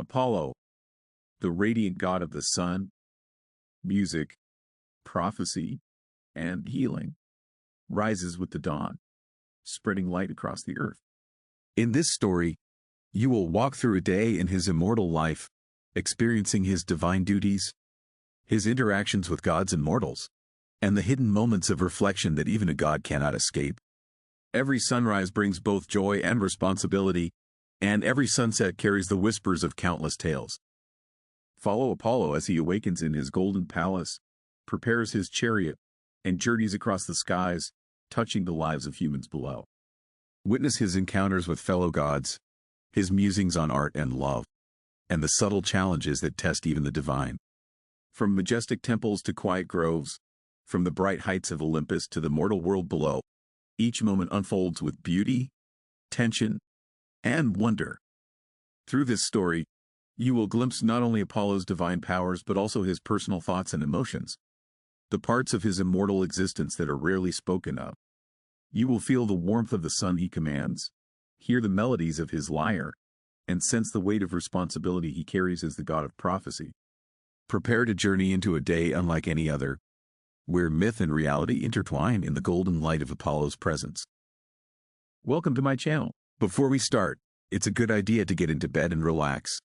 Apollo, the radiant god of the sun, music, prophecy, and healing, rises with the dawn, spreading light across the earth. In this story, you will walk through a day in his immortal life, experiencing his divine duties, his interactions with gods and mortals, and the hidden moments of reflection that even a god cannot escape. Every sunrise brings both joy and responsibility, and every sunset carries the whispers of countless tales. Follow Apollo as he awakens in his golden palace, prepares his chariot, and journeys across the skies, touching the lives of humans below. Witness his encounters with fellow gods, his musings on art and love, and the subtle challenges that test even the divine. From majestic temples to quiet groves, from the bright heights of Olympus to the mortal world below, each moment unfolds with beauty, tension, and wonder. Through this story, you will glimpse not only Apollo's divine powers but also his personal thoughts and emotions, the parts of his immortal existence that are rarely spoken of. You will feel the warmth of the sun he commands, hear the melodies of his lyre, and sense the weight of responsibility he carries as the god of prophecy. Prepare to journey into a day unlike any other, where myth and reality intertwine in the golden light of Apollo's presence. Welcome to my channel. Before we start, it's a good idea to get into bed and relax.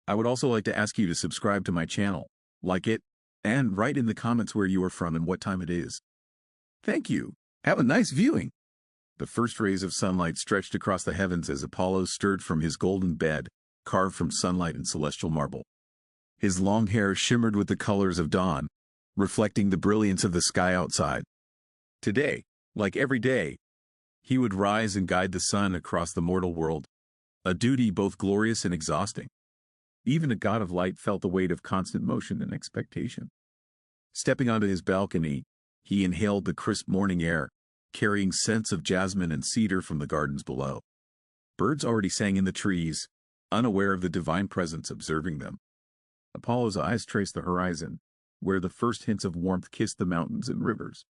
I would also like to ask you to subscribe to my channel, like it, and write in the comments where you are from and what time it is. Thank you. Have a nice viewing. The first rays of sunlight stretched across the heavens as Apollo stirred from his golden bed, carved from sunlight and celestial marble. His long hair shimmered with the colors of dawn, reflecting the brilliance of the sky outside. Today, like every day, he would rise and guide the sun across the mortal world, a duty both glorious and exhausting. Even a god of light felt the weight of constant motion and expectation. Stepping onto his balcony, he inhaled the crisp morning air, carrying scents of jasmine and cedar from the gardens below. Birds already sang in the trees, unaware of the divine presence observing them. Apollo's eyes traced the horizon, where the first hints of warmth kissed the mountains and rivers.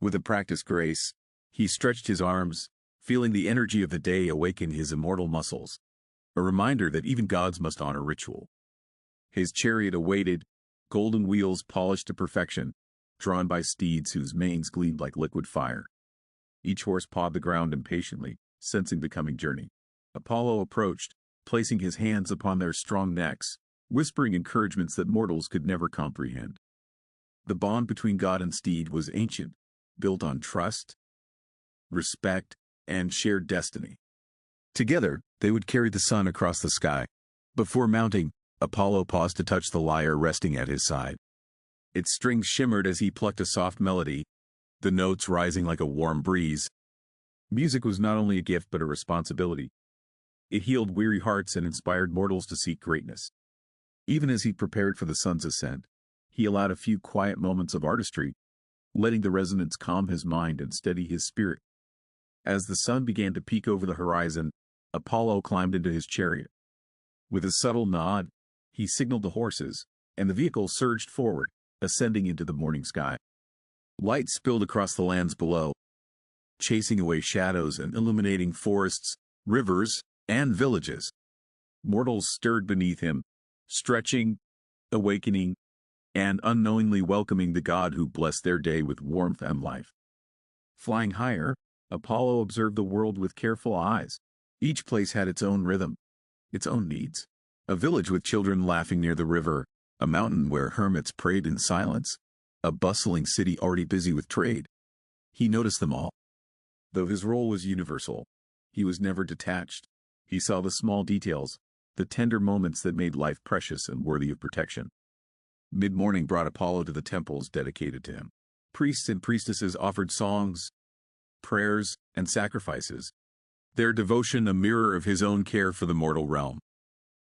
With a practiced grace, he stretched his arms, feeling the energy of the day awaken his immortal muscles, a reminder that even gods must honor ritual. His chariot awaited, golden wheels polished to perfection, drawn by steeds whose manes gleamed like liquid fire. Each horse pawed the ground impatiently, sensing the coming journey. Apollo approached, placing his hands upon their strong necks, whispering encouragements that mortals could never comprehend. The bond between god and steed was ancient, built on trust, respect, and shared destiny. Together, they would carry the sun across the sky. Before mounting, Apollo paused to touch the lyre resting at his side. Its strings shimmered as he plucked a soft melody, the notes rising like a warm breeze. Music was not only a gift but a responsibility. It healed weary hearts and inspired mortals to seek greatness. Even as he prepared for the sun's ascent, he allowed a few quiet moments of artistry, letting the resonance calm his mind and steady his spirit. As the sun began to peek over the horizon, Apollo climbed into his chariot. With a subtle nod, he signaled the horses, and the vehicle surged forward, ascending into the morning sky. Light spilled across the lands below, chasing away shadows and illuminating forests, rivers, and villages. Mortals stirred beneath him, stretching, awakening, and unknowingly welcoming the god who blessed their day with warmth and life. Flying higher, Apollo observed the world with careful eyes. Each place had its own rhythm, its own needs. A village with children laughing near the river, a mountain where hermits prayed in silence, a bustling city already busy with trade. He noticed them all. Though his role was universal, he was never detached. He saw the small details, the tender moments that made life precious and worthy of protection. Mid-morning brought Apollo to the temples dedicated to him. Priests and priestesses offered songs, prayers, and sacrifices, their devotion a mirror of his own care for the mortal realm.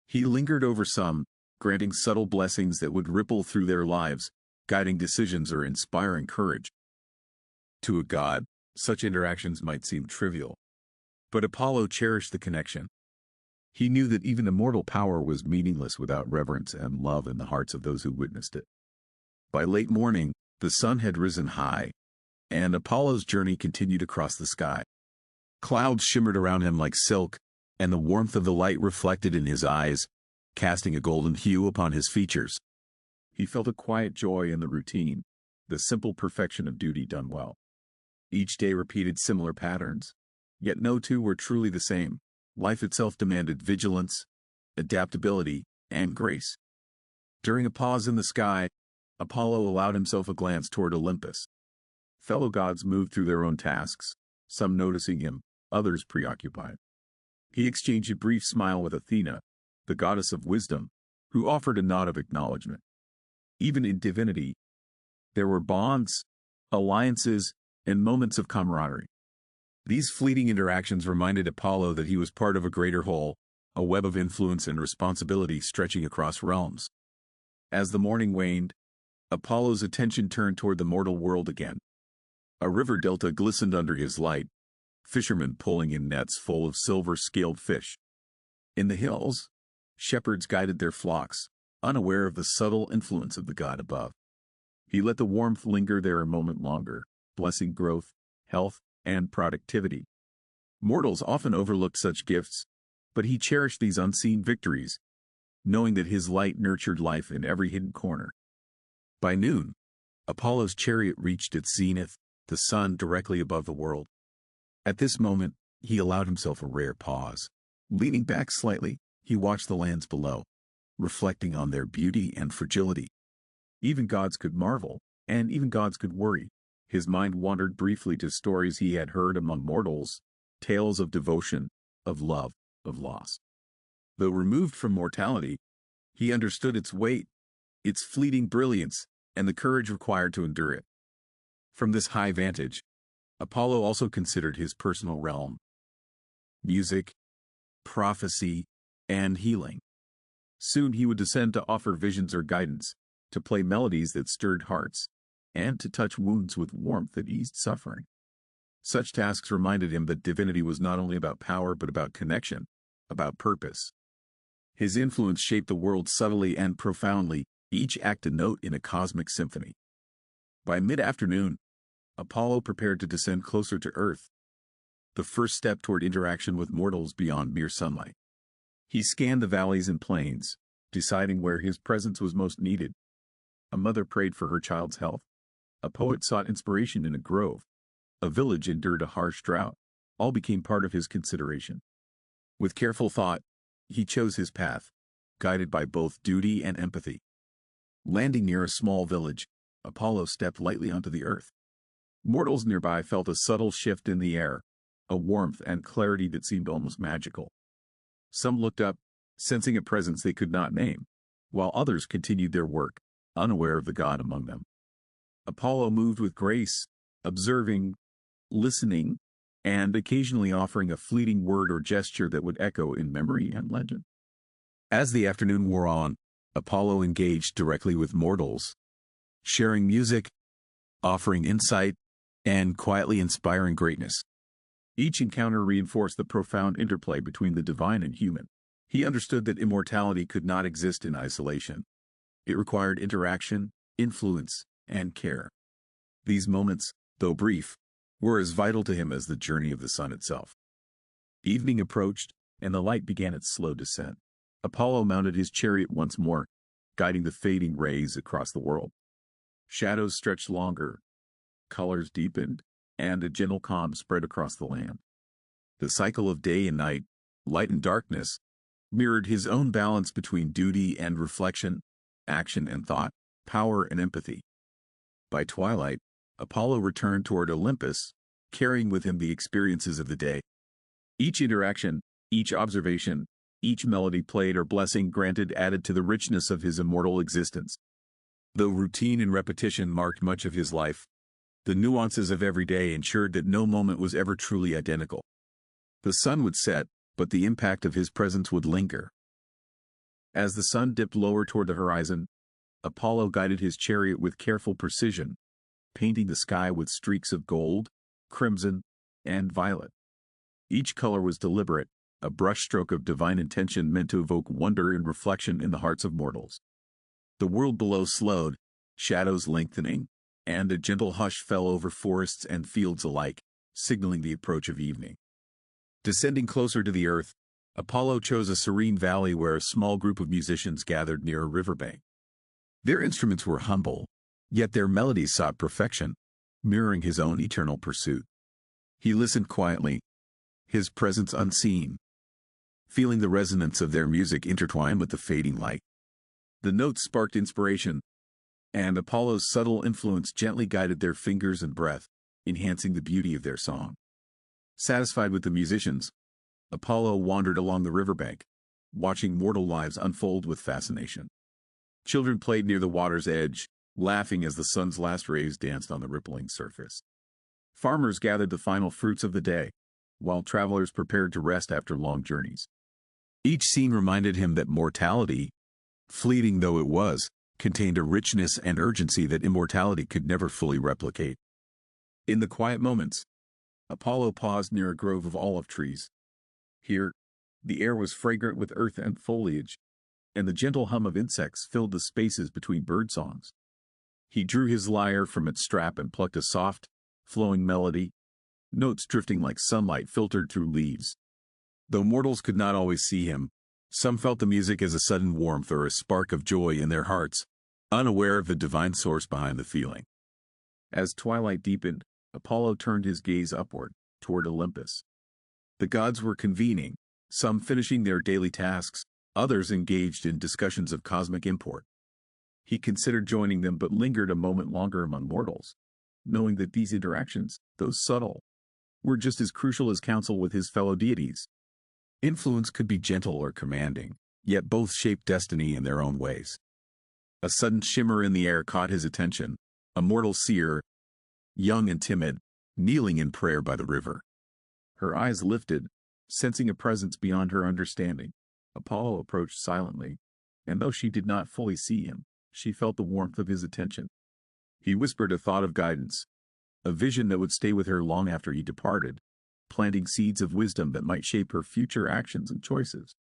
He lingered over some, granting subtle blessings that would ripple through their lives, guiding decisions or inspiring courage. To a god, such interactions might seem trivial, but Apollo cherished the connection. He knew that even immortal power was meaningless without reverence and love in the hearts of those who witnessed it. By late morning, the sun had risen high, and Apollo's journey continued across the sky. Clouds shimmered around him like silk, and the warmth of the light reflected in his eyes, casting a golden hue upon his features. He felt a quiet joy in the routine, the simple perfection of duty done well. Each day repeated similar patterns, yet no two were truly the same. Life itself demanded vigilance, adaptability, and grace. During a pause in the sky, Apollo allowed himself a glance toward Olympus. Fellow gods moved through their own tasks, some noticing him, others preoccupied. He exchanged a brief smile with Athena, the goddess of wisdom, who offered a nod of acknowledgement. Even in divinity, there were bonds, alliances, and moments of camaraderie. These fleeting interactions reminded Apollo that he was part of a greater whole, a web of influence and responsibility stretching across realms. As the morning waned, Apollo's attention turned toward the mortal world again. A river delta glistened under his light, fishermen pulling in nets full of silver-scaled fish. In the hills, shepherds guided their flocks, unaware of the subtle influence of the god above. He let the warmth linger there a moment longer, blessing growth, health, and productivity. Mortals often overlooked such gifts, but he cherished these unseen victories, knowing that his light nurtured life in every hidden corner. By noon, Apollo's chariot reached its zenith, the sun directly above the world. At this moment, he allowed himself a rare pause. Leaning back slightly, he watched the lands below, reflecting on their beauty and fragility. Even gods could marvel, and even gods could worry. His mind wandered briefly to stories he had heard among mortals, tales of devotion, of love, of loss. Though removed from mortality, he understood its weight, its fleeting brilliance, and the courage required to endure it. From this high vantage, Apollo also considered his personal realm: music, prophecy, and healing. Soon he would descend to offer visions or guidance, to play melodies that stirred hearts, and to touch wounds with warmth that eased suffering. Such tasks reminded him that divinity was not only about power but about connection, about purpose. His influence shaped the world subtly and profoundly, each act a note in a cosmic symphony. By mid-afternoon, Apollo prepared to descend closer to Earth, the first step toward interaction with mortals beyond mere sunlight. He scanned the valleys and plains, deciding where his presence was most needed. A mother prayed for her child's health. A poet sought inspiration in a grove. A village endured a harsh drought. All became part of his consideration. With careful thought, he chose his path, guided by both duty and empathy. Landing near a small village, Apollo stepped lightly onto the earth. Mortals nearby felt a subtle shift in the air, a warmth and clarity that seemed almost magical. Some looked up, sensing a presence they could not name, while others continued their work, unaware of the god among them. Apollo moved with grace, observing, listening, and occasionally offering a fleeting word or gesture that would echo in memory and legend. As the afternoon wore on, Apollo engaged directly with mortals, sharing music, offering insight, and quietly inspiring greatness. Each encounter reinforced the profound interplay between the divine and human. He understood that immortality could not exist in isolation. It required interaction, influence, and care. These moments, though brief, were as vital to him as the journey of the sun itself. Evening approached, and the light began its slow descent. Apollo mounted his chariot once more, guiding the fading rays across the world. Shadows stretched longer, colors deepened, and a gentle calm spread across the land. The cycle of day and night, light and darkness, mirrored his own balance between duty and reflection, action and thought, power and empathy. By twilight, Apollo returned toward Olympus, carrying with him the experiences of the day. Each interaction, each observation, each melody played or blessing granted added to the richness of his immortal existence. Though routine and repetition marked much of his life, the nuances of every day ensured that no moment was ever truly identical. The sun would set, but the impact of his presence would linger. As the sun dipped lower toward the horizon, Apollo guided his chariot with careful precision, painting the sky with streaks of gold, crimson, and violet. Each color was deliberate, a brushstroke of divine intention meant to evoke wonder and reflection in the hearts of mortals. The world below slowed, shadows lengthening, and a gentle hush fell over forests and fields alike, signaling the approach of evening. Descending closer to the earth, Apollo chose a serene valley where a small group of musicians gathered near a riverbank. Their instruments were humble, yet their melodies sought perfection, mirroring his own eternal pursuit. He listened quietly, his presence unseen, feeling the resonance of their music intertwine with the fading light. The notes sparked inspiration, and Apollo's subtle influence gently guided their fingers and breath, enhancing the beauty of their song. Satisfied with the musicians, Apollo wandered along the riverbank, watching mortal lives unfold with fascination. Children played near the water's edge, laughing as the sun's last rays danced on the rippling surface. Farmers gathered the final fruits of the day, while travelers prepared to rest after long journeys. Each scene reminded him that mortality, fleeting though it was, contained a richness and urgency that immortality could never fully replicate. In the quiet moments, Apollo paused near a grove of olive trees. Here, the air was fragrant with earth and foliage, and the gentle hum of insects filled the spaces between bird songs. He drew his lyre from its strap and plucked a soft, flowing melody, notes drifting like sunlight filtered through leaves. Though mortals could not always see him, some felt the music as a sudden warmth or a spark of joy in their hearts, unaware of the divine source behind the feeling. As twilight deepened, Apollo turned his gaze upward, toward Olympus. The gods were convening, some finishing their daily tasks, others engaged in discussions of cosmic import. He considered joining them but lingered a moment longer among mortals, knowing that these interactions, though subtle, were just as crucial as counsel with his fellow deities. Influence could be gentle or commanding, yet both shaped destiny in their own ways. A sudden shimmer in the air caught his attention, a mortal seer, young and timid, kneeling in prayer by the river. Her eyes lifted, sensing a presence beyond her understanding. Apollo approached silently, and though she did not fully see him, she felt the warmth of his attention. He whispered a thought of guidance, a vision that would stay with her long after he departed, planting seeds of wisdom that might shape her future actions and choices.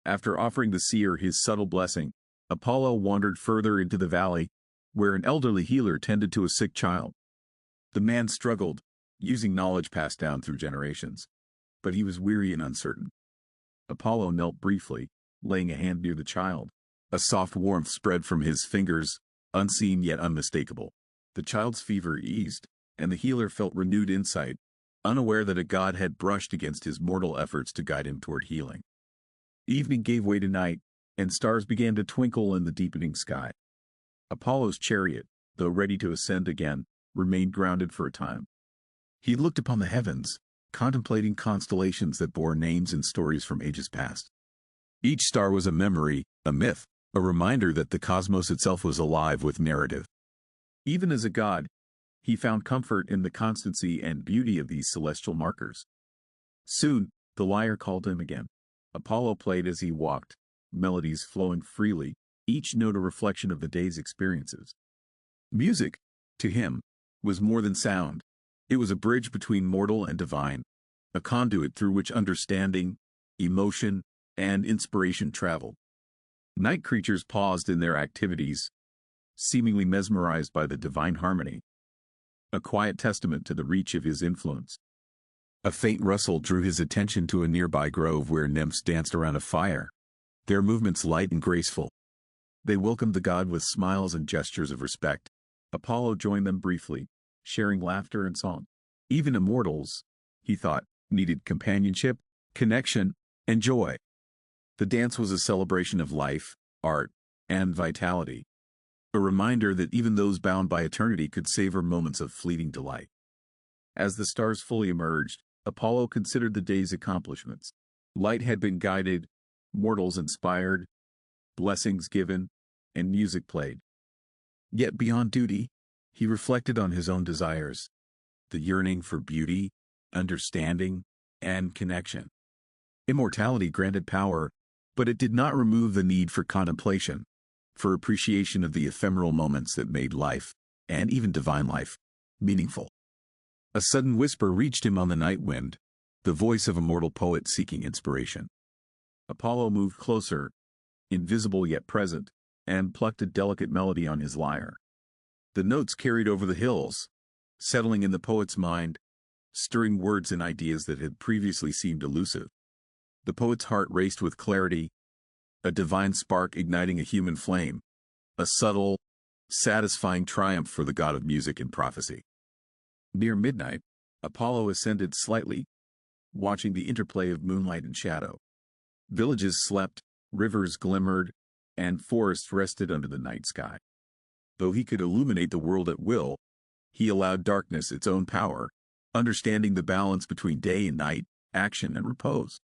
After offering the seer his subtle blessing, Apollo wandered further into the valley, where an elderly healer tended to a sick child. The man struggled, using knowledge passed down through generations, but he was weary and uncertain. Apollo knelt briefly, laying a hand near the child. A soft warmth spread from his fingers, unseen yet unmistakable. The child's fever eased, and the healer felt renewed insight, unaware that a god had brushed against his mortal efforts to guide him toward healing. Evening gave way to night, and stars began to twinkle in the deepening sky. Apollo's chariot, though ready to ascend again, remained grounded for a time. He looked upon the heavens, contemplating constellations that bore names and stories from ages past. Each star was a memory, a myth, a reminder that the cosmos itself was alive with narrative. Even as a god, he found comfort in the constancy and beauty of these celestial markers. Soon, the lyre called him again. Apollo played as he walked, melodies flowing freely, each note a reflection of the day's experiences. Music, to him, was more than sound. It was a bridge between mortal and divine, a conduit through which understanding, emotion, and inspiration traveled. Night creatures paused in their activities, seemingly mesmerized by the divine harmony, a quiet testament to the reach of his influence. A faint rustle drew his attention to a nearby grove where nymphs danced around a fire, their movements light and graceful. They welcomed the god with smiles and gestures of respect. Apollo joined them briefly, sharing laughter and song. Even immortals, he thought, needed companionship, connection, and joy. The dance was a celebration of life, art, and vitality, a reminder that even those bound by eternity could savor moments of fleeting delight. As the stars fully emerged, Apollo considered the day's accomplishments. Light had been guided, mortals inspired, blessings given, and music played. Yet beyond duty, he reflected on his own desires, the yearning for beauty, understanding, and connection. Immortality granted power, but it did not remove the need for contemplation, for appreciation of the ephemeral moments that made life, and even divine life, meaningful. A sudden whisper reached him on the night wind, the voice of a mortal poet seeking inspiration. Apollo moved closer, invisible yet present, and plucked a delicate melody on his lyre. The notes carried over the hills, settling in the poet's mind, stirring words and ideas that had previously seemed elusive. The poet's heart raced with clarity, a divine spark igniting a human flame, a subtle, satisfying triumph for the god of music and prophecy. Near midnight, Apollo ascended slightly, watching the interplay of moonlight and shadow. Villages slept, rivers glimmered, and forests rested under the night sky. Though he could illuminate the world at will, he allowed darkness its own power, understanding the balance between day and night, action and repose.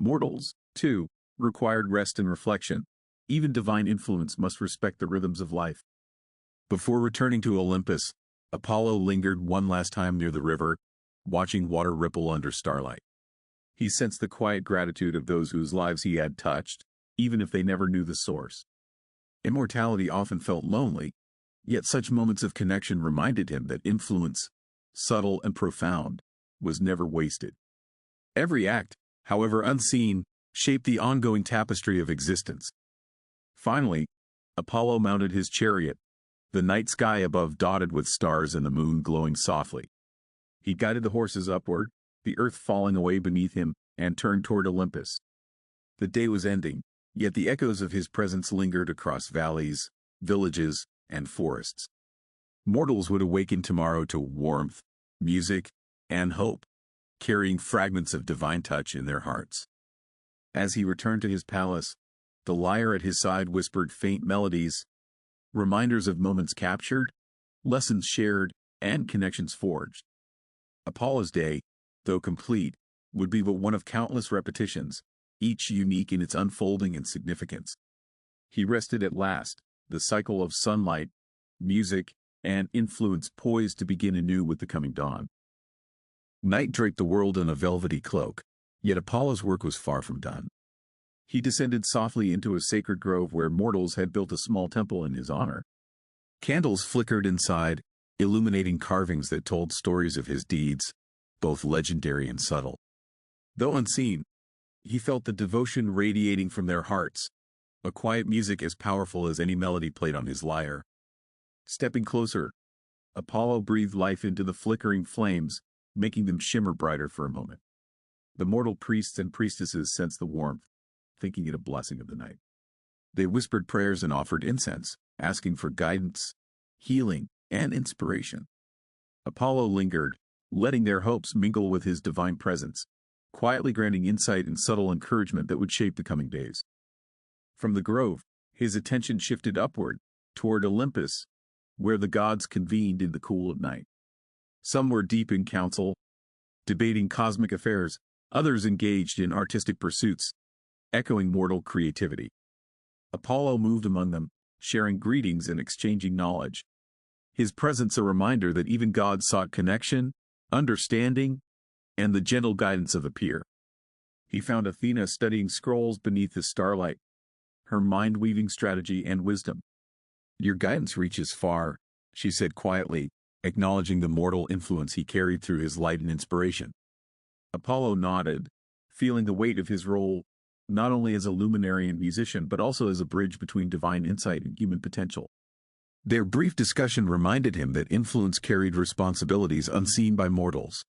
Mortals, too, required rest and reflection. Even divine influence must respect the rhythms of life. Before returning to Olympus, Apollo lingered one last time near the river, watching water ripple under starlight. He sensed the quiet gratitude of those whose lives he had touched, even if they never knew the source. Immortality often felt lonely, yet such moments of connection reminded him that influence, subtle and profound, was never wasted. Every act, however unseen, shaped the ongoing tapestry of existence. Finally, Apollo mounted his chariot, the night sky above dotted with stars and the moon glowing softly. He guided the horses upward, the earth falling away beneath him, and turned toward Olympus. The day was ending, yet the echoes of his presence lingered across valleys, villages, and forests. Mortals would awaken tomorrow to warmth, music, and hope, carrying fragments of divine touch in their hearts. As he returned to his palace, the lyre at his side whispered faint melodies, reminders of moments captured, lessons shared, and connections forged. Apollo's day, though complete, would be but one of countless repetitions, each unique in its unfolding and significance. He rested at last, the cycle of sunlight, music, and influence poised to begin anew with the coming dawn. Night draped the world in a velvety cloak, yet Apollo's work was far from done. He descended softly into a sacred grove where mortals had built a small temple in his honor. Candles flickered inside, illuminating carvings that told stories of his deeds, both legendary and subtle. Though unseen, he felt the devotion radiating from their hearts, a quiet music as powerful as any melody played on his lyre. Stepping closer, Apollo breathed life into the flickering flames, making them shimmer brighter for a moment. The mortal priests and priestesses sensed the warmth, thinking it a blessing of the night. They whispered prayers and offered incense, asking for guidance, healing, and inspiration. Apollo lingered, letting their hopes mingle with his divine presence, quietly granting insight and subtle encouragement that would shape the coming days. From the grove, his attention shifted upward, toward Olympus, where the gods convened in the cool of night. Some were deep in council, debating cosmic affairs, others engaged in artistic pursuits, echoing mortal creativity. Apollo moved among them, sharing greetings and exchanging knowledge. His presence a reminder that even gods sought connection, understanding, and the gentle guidance of a peer. He found Athena studying scrolls beneath the starlight, her mind weaving strategy and wisdom. "Your guidance reaches far," she said quietly, acknowledging the mortal influence he carried through his light and inspiration. Apollo nodded, feeling the weight of his role, not only as a luminary and musician but also as a bridge between divine insight and human potential. Their brief discussion reminded him that influence carried responsibilities unseen by mortals.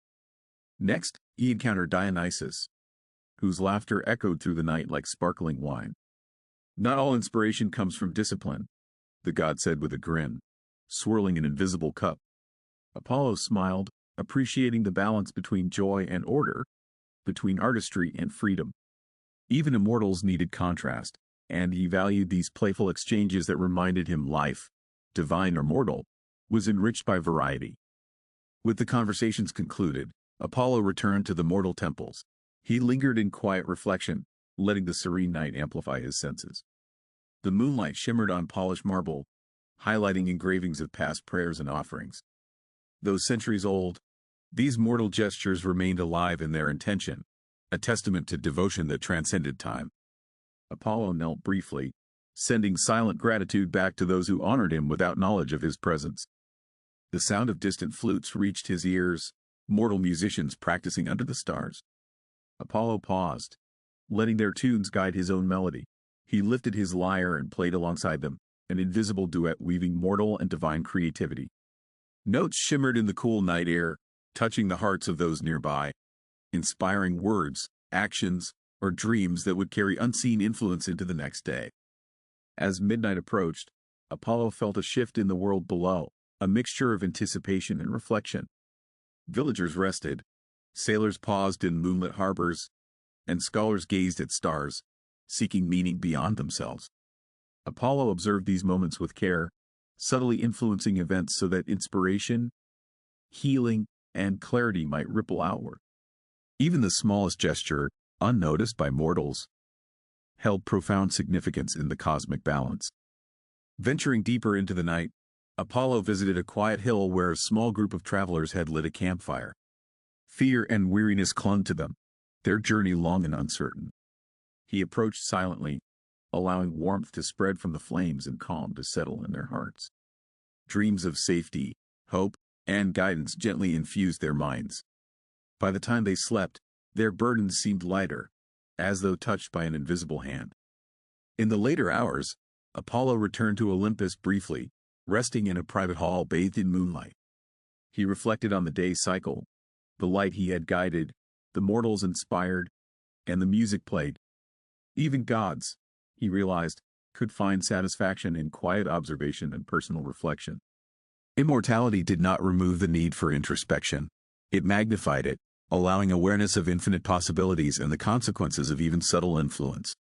Next, he encountered Dionysus, whose laughter echoed through the night like sparkling wine. "Not all inspiration comes from discipline," the god said with a grin, swirling an invisible cup. Apollo smiled, appreciating the balance between joy and order, between artistry and freedom. Even immortals needed contrast, and he valued these playful exchanges that reminded him life, divine or mortal, was enriched by variety. With the conversations concluded, Apollo returned to the mortal temples. He lingered in quiet reflection, letting the serene night amplify his senses. The moonlight shimmered on polished marble, highlighting engravings of past prayers and offerings. Though centuries old, these mortal gestures remained alive in their intention, a testament to devotion that transcended time. Apollo knelt briefly, sending silent gratitude back to those who honored him without knowledge of his presence. The sound of distant flutes reached his ears, mortal musicians practicing under the stars. Apollo paused, letting their tunes guide his own melody. He lifted his lyre and played alongside them, an invisible duet weaving mortal and divine creativity. Notes shimmered in the cool night air, touching the hearts of those nearby, inspiring words, actions, or dreams that would carry unseen influence into the next day. As midnight approached, Apollo felt a shift in the world below, a mixture of anticipation and reflection. Villagers rested, sailors paused in moonlit harbors, and scholars gazed at stars, seeking meaning beyond themselves. Apollo observed these moments with care, subtly influencing events so that inspiration, healing, and clarity might ripple outward. Even the smallest gesture, unnoticed by mortals, held profound significance in the cosmic balance. Venturing deeper into the night, Apollo visited a quiet hill where a small group of travelers had lit a campfire. Fear and weariness clung to them, their journey long and uncertain. He approached silently, allowing warmth to spread from the flames and calm to settle in their hearts. Dreams of safety, hope, and guidance gently infused their minds. By the time they slept, their burdens seemed lighter, as though touched by an invisible hand. In the later hours, Apollo returned to Olympus briefly, resting in a private hall bathed in moonlight. He reflected on the day's cycle, the light he had guided, the mortals inspired, and the music played. Even gods, he realized, could find satisfaction in quiet observation and personal reflection. Immortality did not remove the need for introspection. It magnified it, allowing awareness of infinite possibilities and the consequences of even subtle influence.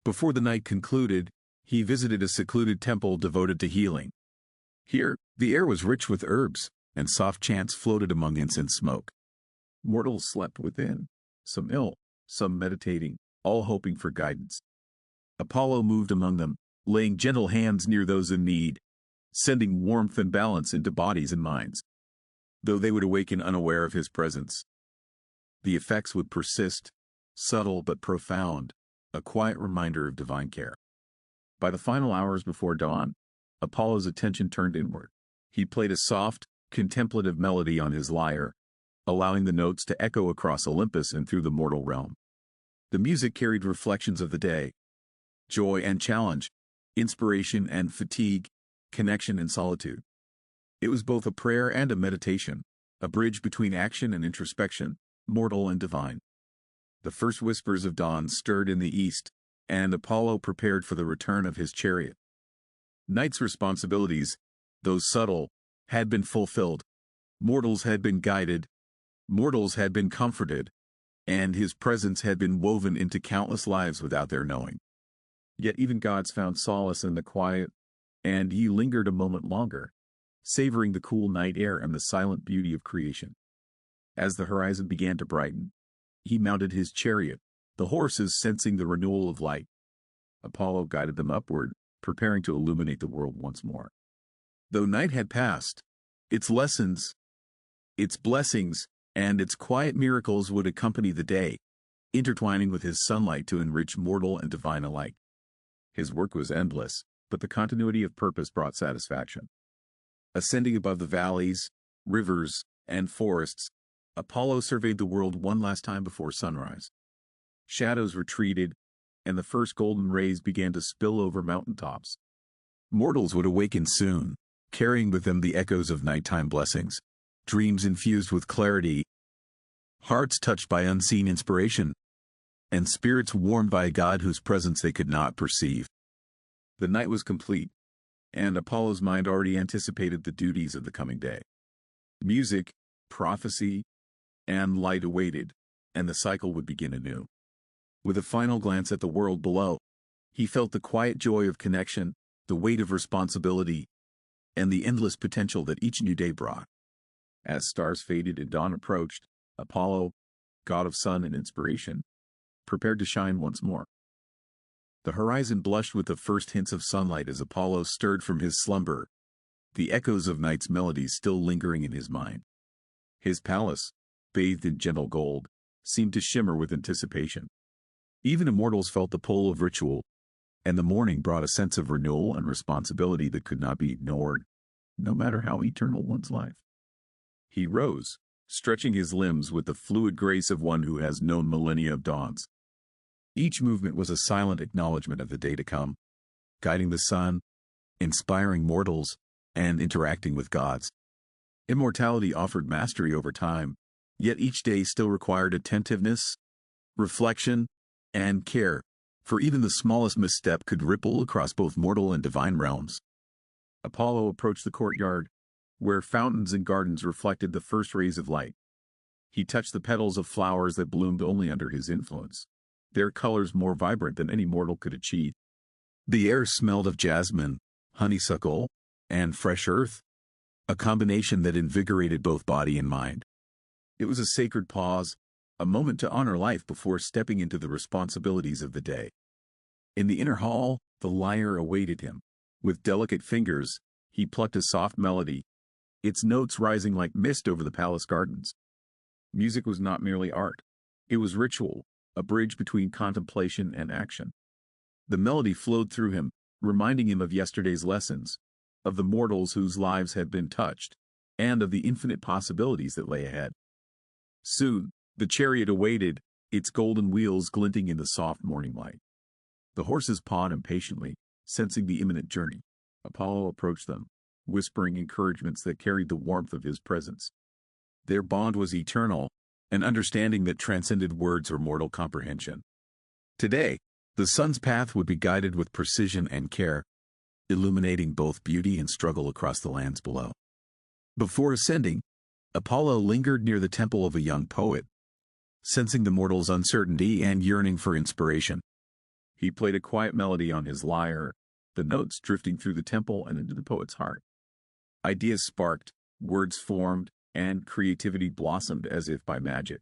Before the night concluded, he visited a secluded temple devoted to healing. Here, the air was rich with herbs, and soft chants floated among incense smoke. Mortals slept within, some ill, some meditating, all hoping for guidance. Apollo moved among them, laying gentle hands near those in need, sending warmth and balance into bodies and minds. Though they would awaken unaware of his presence, the effects would persist, subtle but profound, a quiet reminder of divine care. By the final hours before dawn, Apollo's attention turned inward. He played a soft, contemplative melody on his lyre, allowing the notes to echo across Olympus and through the mortal realm. The music carried reflections of the day, joy and challenge, inspiration and fatigue, connection and solitude. It was both a prayer and a meditation, a bridge between action and introspection, mortal and divine. The first whispers of dawn stirred in the east, and Apollo prepared for the return of his chariot. Night's responsibilities, though subtle, had been fulfilled. Mortals had been guided, mortals had been comforted, and his presence had been woven into countless lives without their knowing. Yet even gods found solace in the quiet, and he lingered a moment longer, savoring the cool night air and the silent beauty of creation. As the horizon began to brighten, he mounted his chariot, the horses sensing the renewal of light. Apollo guided them upward, preparing to illuminate the world once more. Though night had passed, its lessons, its blessings, and its quiet miracles would accompany the day, intertwining with his sunlight to enrich mortal and divine alike. His work was endless, but the continuity of purpose brought satisfaction. Ascending above the valleys, rivers, and forests, Apollo surveyed the world one last time before sunrise. Shadows retreated, and the first golden rays began to spill over mountaintops. Mortals would awaken soon, carrying with them the echoes of nighttime blessings, dreams infused with clarity, hearts touched by unseen inspiration, and spirits warmed by a God whose presence they could not perceive. The night was complete, and Apollo's mind already anticipated the duties of the coming day. Music, prophecy, and light awaited, and the cycle would begin anew. With a final glance at the world below, he felt the quiet joy of connection, the weight of responsibility, and the endless potential that each new day brought. As stars faded and dawn approached, Apollo, god of sun and inspiration, prepared to shine once more. The horizon blushed with the first hints of sunlight as Apollo stirred from his slumber, the echoes of night's melodies still lingering in his mind. His palace, bathed in gentle gold, seemed to shimmer with anticipation. Even immortals felt the pull of ritual, and the morning brought a sense of renewal and responsibility that could not be ignored, no matter how eternal one's life. He rose, stretching his limbs with the fluid grace of one who has known millennia of dawns. Each movement was a silent acknowledgement of the day to come, guiding the sun, inspiring mortals, and interacting with gods. Immortality offered mastery over time, yet each day still required attentiveness, reflection, and care, for even the smallest misstep could ripple across both mortal and divine realms. Apollo approached the courtyard, where fountains and gardens reflected the first rays of light. He touched the petals of flowers that bloomed only under his influence, their colors more vibrant than any mortal could achieve. The air smelled of jasmine, honeysuckle, and fresh earth, a combination that invigorated both body and mind. It was a sacred pause, a moment to honor life before stepping into the responsibilities of the day. In the inner hall, the lyre awaited him. With delicate fingers, he plucked a soft melody, its notes rising like mist over the palace gardens. Music was not merely art. It was ritual, a bridge between contemplation and action. The melody flowed through him, reminding him of yesterday's lessons, of the mortals whose lives had been touched, and of the infinite possibilities that lay ahead. Soon, the chariot awaited, its golden wheels glinting in the soft morning light. The horses pawed impatiently, sensing the imminent journey. Apollo approached them, whispering encouragements that carried the warmth of his presence. Their bond was eternal, an understanding that transcended words or mortal comprehension. Today, the sun's path would be guided with precision and care, illuminating both beauty and struggle across the lands below. Before ascending, Apollo lingered near the temple of a young poet, sensing the mortal's uncertainty and yearning for inspiration. He played a quiet melody on his lyre, the notes drifting through the temple and into the poet's heart. Ideas sparked, words formed, and creativity blossomed as if by magic.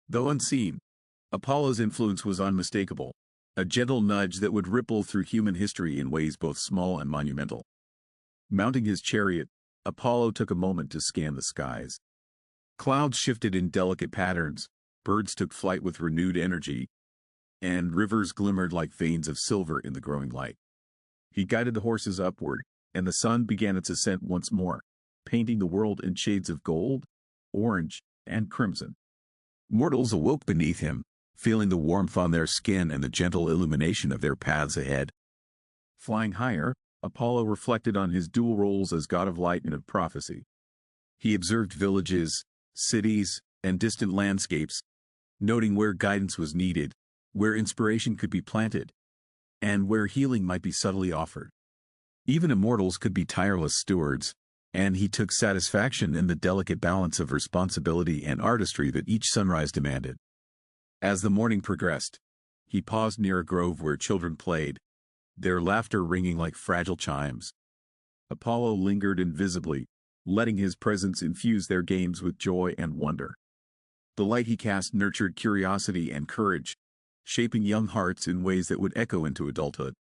Though unseen, Apollo's influence was unmistakable, a gentle nudge that would ripple through human history in ways both small and monumental. Mounting his chariot, Apollo took a moment to scan the skies. Clouds shifted in delicate patterns, birds took flight with renewed energy, and rivers glimmered like veins of silver in the growing light. He guided the horses upward, and the sun began its ascent once more, painting the world in shades of gold, orange, and crimson. Mortals awoke beneath him, feeling the warmth on their skin and the gentle illumination of their paths ahead. Flying higher, Apollo reflected on his dual roles as god of light and of prophecy. He observed villages, cities, and distant landscapes, noting where guidance was needed, where inspiration could be planted, and where healing might be subtly offered. Even immortals could be tireless stewards, and he took satisfaction in the delicate balance of responsibility and artistry that each sunrise demanded. As the morning progressed, he paused near a grove where children played, their laughter ringing like fragile chimes. Apollo lingered invisibly, letting his presence infuse their games with joy and wonder. The light he cast nurtured curiosity and courage, shaping young hearts in ways that would echo into adulthood.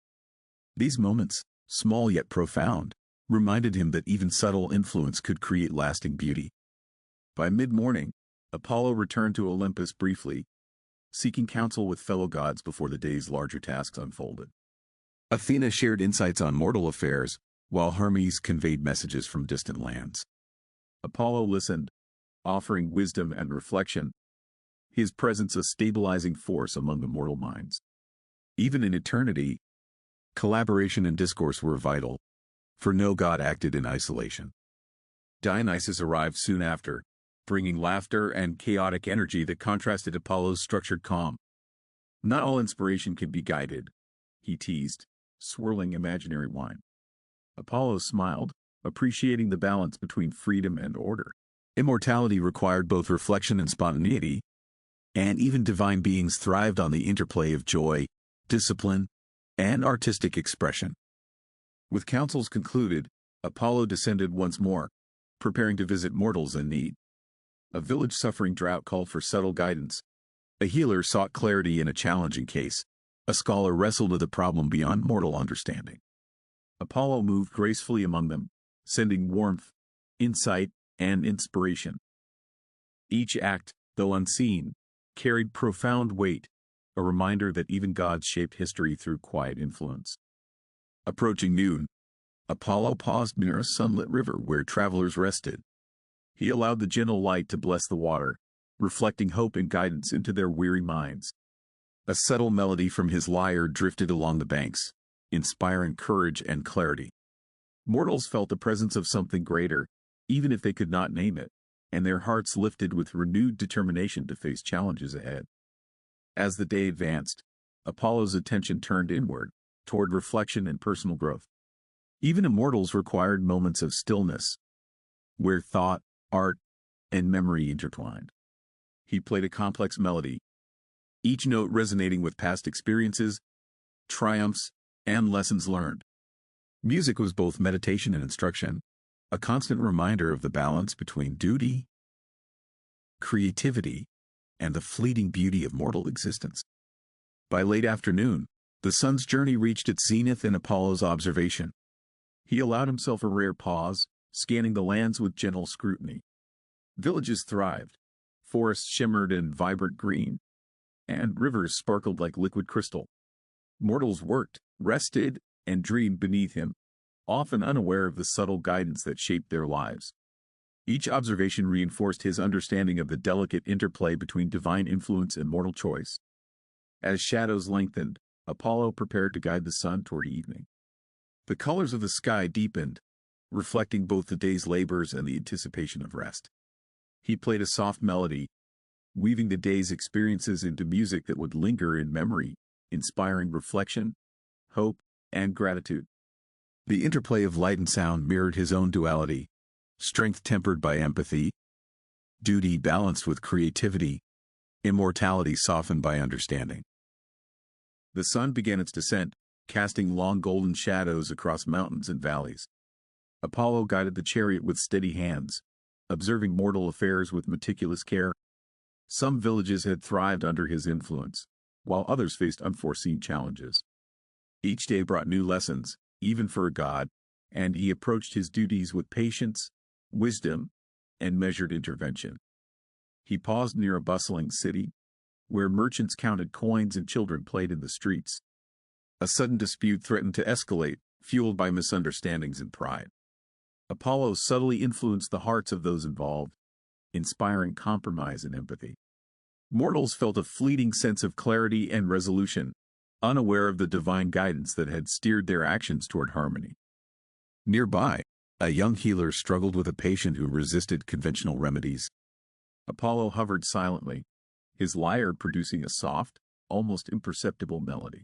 These moments, small yet profound, reminded him that even subtle influence could create lasting beauty. By mid-morning, Apollo returned to Olympus briefly, seeking counsel with fellow gods before the day's larger tasks unfolded. Athena shared insights on mortal affairs, while Hermes conveyed messages from distant lands. Apollo listened, offering wisdom and reflection, his presence a stabilizing force among the mortal minds. Even in eternity, collaboration and discourse were vital, for no god acted in isolation. Dionysus arrived soon after, bringing laughter and chaotic energy that contrasted Apollo's structured calm. Not all inspiration can be guided, he teased, swirling imaginary wine. Apollo smiled, appreciating the balance between freedom and order. Immortality required both reflection and spontaneity, and even divine beings thrived on the interplay of joy, discipline, and artistic expression. With councils concluded, Apollo descended once more, preparing to visit mortals in need. A village suffering drought called for subtle guidance. A healer sought clarity in a challenging case. A scholar wrestled with a problem beyond mortal understanding. Apollo moved gracefully among them, sending warmth, insight, and inspiration. Each act, though unseen, carried profound weight, a reminder that even gods shaped history through quiet influence. Approaching noon, Apollo paused near a sunlit river where travelers rested. He allowed the gentle light to bless the water, reflecting hope and guidance into their weary minds. A subtle melody from his lyre drifted along the banks, inspiring courage and clarity. Mortals felt the presence of something greater, even if they could not name it, and their hearts lifted with renewed determination to face challenges ahead. As the day advanced, Apollo's attention turned inward, toward reflection and personal growth. Even immortals required moments of stillness, where thought, art, and memory intertwined. He played a complex melody, each note resonating with past experiences, triumphs, and lessons learned. Music was both meditation and instruction, a constant reminder of the balance between duty, creativity, and the fleeting beauty of mortal existence. By late afternoon, the sun's journey reached its zenith in Apollo's observation. He allowed himself a rare pause, scanning the lands with gentle scrutiny. Villages thrived, forests shimmered in vibrant green, and rivers sparkled like liquid crystal. Mortals worked, rested, and dreamed beneath him, often unaware of the subtle guidance that shaped their lives. Each observation reinforced his understanding of the delicate interplay between divine influence and mortal choice. As shadows lengthened, Apollo prepared to guide the sun toward evening. The colors of the sky deepened, reflecting both the day's labors and the anticipation of rest. He played a soft melody, weaving the day's experiences into music that would linger in memory, inspiring reflection, hope, and gratitude. The interplay of light and sound mirrored his own duality, strength tempered by empathy, duty balanced with creativity, immortality softened by understanding. The sun began its descent, casting long golden shadows across mountains and valleys. Apollo guided the chariot with steady hands, observing mortal affairs with meticulous care. Some villages had thrived under his influence, while others faced unforeseen challenges. Each day brought new lessons, even for a god, and he approached his duties with patience, wisdom, and measured intervention. He paused near a bustling city, where merchants counted coins and children played in the streets. A sudden dispute threatened to escalate, fueled by misunderstandings and pride. Apollo subtly influenced the hearts of those involved, inspiring compromise and empathy. Mortals felt a fleeting sense of clarity and resolution, unaware of the divine guidance that had steered their actions toward harmony. Nearby, a young healer struggled with a patient who resisted conventional remedies. Apollo hovered silently, his lyre producing a soft, almost imperceptible melody.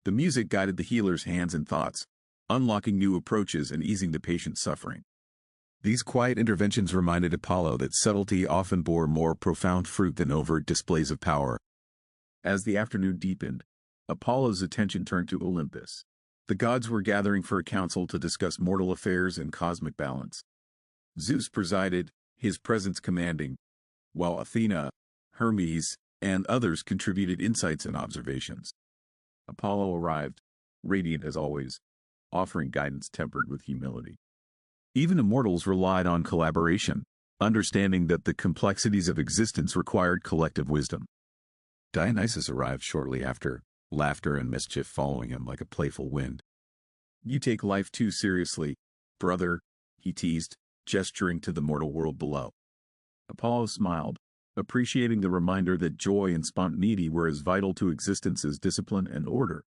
The music guided the healer's hands and thoughts, unlocking new approaches and easing the patient's suffering. These quiet interventions reminded Apollo that subtlety often bore more profound fruit than overt displays of power. As the afternoon deepened, Apollo's attention turned to Olympus. The gods were gathering for a council to discuss mortal affairs and cosmic balance. Zeus presided, his presence commanding, while Athena, Hermes, and others contributed insights and observations. Apollo arrived, radiant as always, offering guidance tempered with humility. Even immortals relied on collaboration, understanding that the complexities of existence required collective wisdom. Dionysus arrived shortly after, laughter and mischief following him like a playful wind. "You take life too seriously, brother," he teased, gesturing to the mortal world below. Apollo smiled, appreciating the reminder that joy and spontaneity were as vital to existence as discipline and order.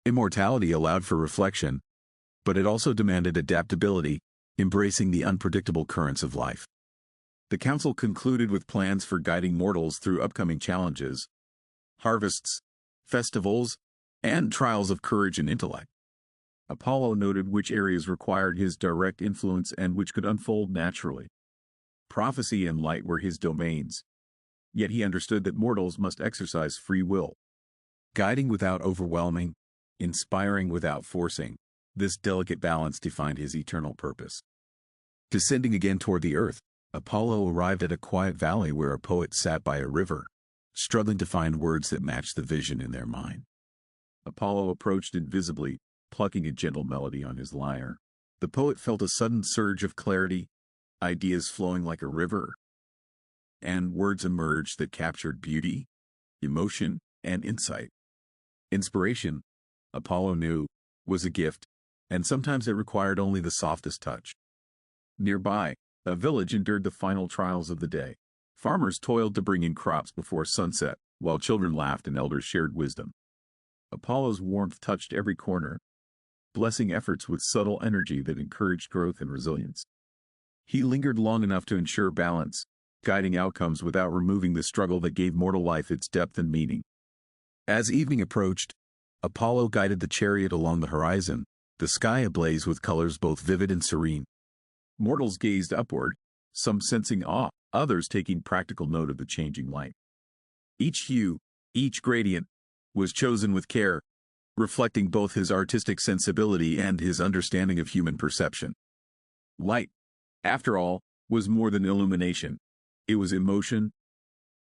Immortality allowed for reflection, but it also demanded adaptability, embracing the unpredictable currents of life. The council concluded with plans for guiding mortals through upcoming challenges, harvests, festivals, and trials of courage and intellect. Apollo noted which areas required his direct influence and which could unfold naturally. Prophecy and light were his domains, yet he understood that mortals must exercise free will. Guiding without overwhelming, inspiring without forcing, this delicate balance defined his eternal purpose. Descending again toward the earth, Apollo arrived at a quiet valley where a poet sat by a river, struggling to find words that matched the vision in their mind. Apollo approached invisibly, plucking a gentle melody on his lyre. The poet felt a sudden surge of clarity, ideas flowing like a river, and words emerged that captured beauty, emotion, and insight. Inspiration, Apollo knew, was a gift, and sometimes it required only the softest touch. Nearby, a village endured the final trials of the day. Farmers toiled to bring in crops before sunset, while children laughed and elders shared wisdom. Apollo's warmth touched every corner, blessing efforts with subtle energy that encouraged growth and resilience. He lingered long enough to ensure balance, guiding outcomes without removing the struggle that gave mortal life its depth and meaning. As evening approached, Apollo guided the chariot along the horizon, the sky ablaze with colors both vivid and serene. Mortals gazed upward, some sensing awe, others taking practical note of the changing light. Each hue, each gradient, was chosen with care, reflecting both his artistic sensibility and his understanding of human perception. Light, after all, was more than illumination. It was emotion,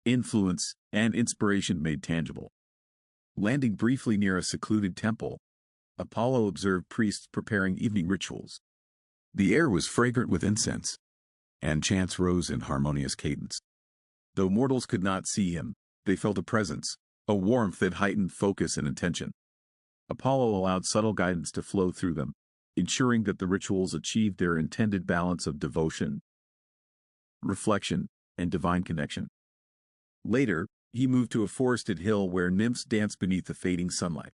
influence, and inspiration made tangible. Landing briefly near a secluded temple, Apollo observed priests preparing evening rituals. The air was fragrant with incense, and chants rose in harmonious cadence. Though mortals could not see him, they felt a presence, a warmth that heightened focus and attention. Apollo allowed subtle guidance to flow through them, ensuring that the rituals achieved their intended balance of devotion, reflection, and divine connection. Later, he moved to a forested hill where nymphs danced beneath the fading sunlight.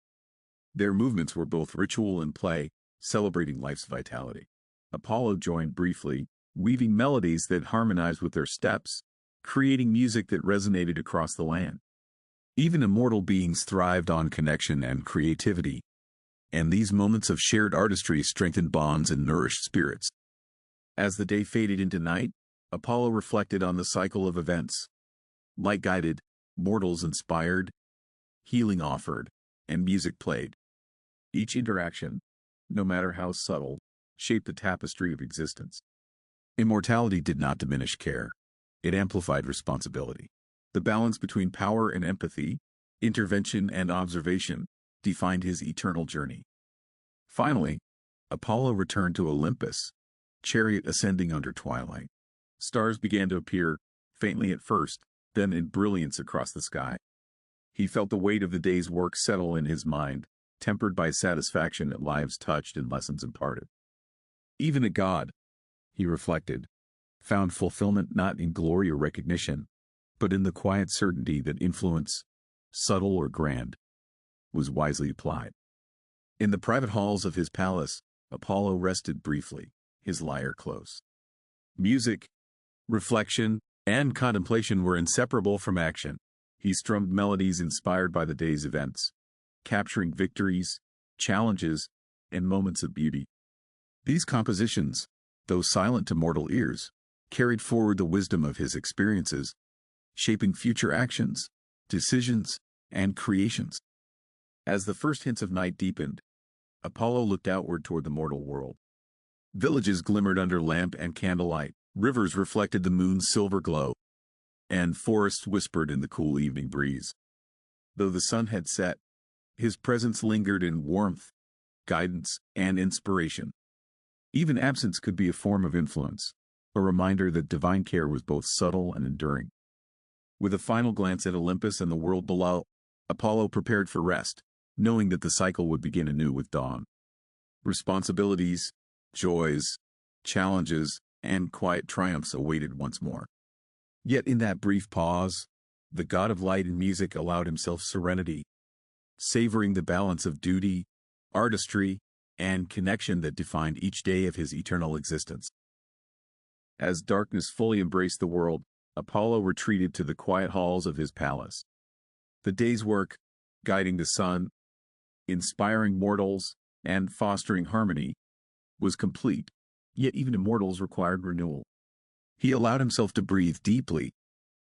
Their movements were both ritual and play, celebrating life's vitality. Apollo joined briefly, weaving melodies that harmonized with their steps, creating music that resonated across the land. Even immortal beings thrived on connection and creativity, and these moments of shared artistry strengthened bonds and nourished spirits. As the day faded into night, Apollo reflected on the cycle of events. Light guided, mortals inspired, healing offered, and music played. Each interaction, no matter how subtle, shaped the tapestry of existence. Immortality did not diminish care. It amplified responsibility. The balance between power and empathy, intervention and observation, defined his eternal journey. Finally, Apollo returned to Olympus, chariot ascending under twilight. Stars began to appear, faintly at first, then in brilliance across the sky. He felt the weight of the day's work settle in his mind, tempered by satisfaction at lives touched and lessons imparted. Even a god, he reflected, found fulfillment not in glory or recognition, but in the quiet certainty that influence, subtle or grand, was wisely applied. In the private halls of his palace, Apollo rested briefly, his lyre close. Music, reflection, and contemplation were inseparable from action. He strummed melodies inspired by the day's events, capturing victories, challenges, and moments of beauty. These compositions, though silent to mortal ears, carried forward the wisdom of his experiences, shaping future actions, decisions, and creations. As the first hints of night deepened, Apollo looked outward toward the mortal world. Villages glimmered under lamp and candlelight, rivers reflected the moon's silver glow, and forests whispered in the cool evening breeze. Though the sun had set, his presence lingered in warmth, guidance, and inspiration. Even absence could be a form of influence, a reminder that divine care was both subtle and enduring. With a final glance at Olympus and the world below, Apollo prepared for rest, knowing that the cycle would begin anew with dawn. Responsibilities, joys, challenges, and quiet triumphs awaited once more. Yet in that brief pause, the god of light and music allowed himself serenity, savoring the balance of duty, artistry, and connection that defined each day of his eternal existence. As darkness fully embraced the world, Apollo retreated to the quiet halls of his palace. The day's work, guiding the sun, inspiring mortals, and fostering harmony, was complete, yet even immortals required renewal. He allowed himself to breathe deeply,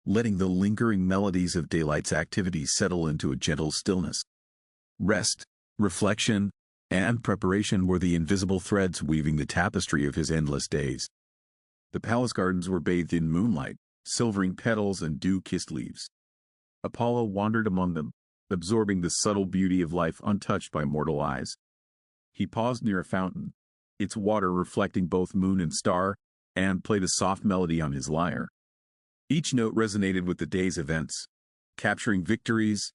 letting the lingering melodies of daylight's activities settle into a gentle stillness. Rest, reflection, and preparation were the invisible threads weaving the tapestry of his endless days. The palace gardens were bathed in moonlight, silvering petals and dew-kissed leaves. Apollo wandered among them, absorbing the subtle beauty of life untouched by mortal eyes. He paused near a fountain, its water reflecting both moon and star, and played a soft melody on his lyre. Each note resonated with the day's events, capturing victories,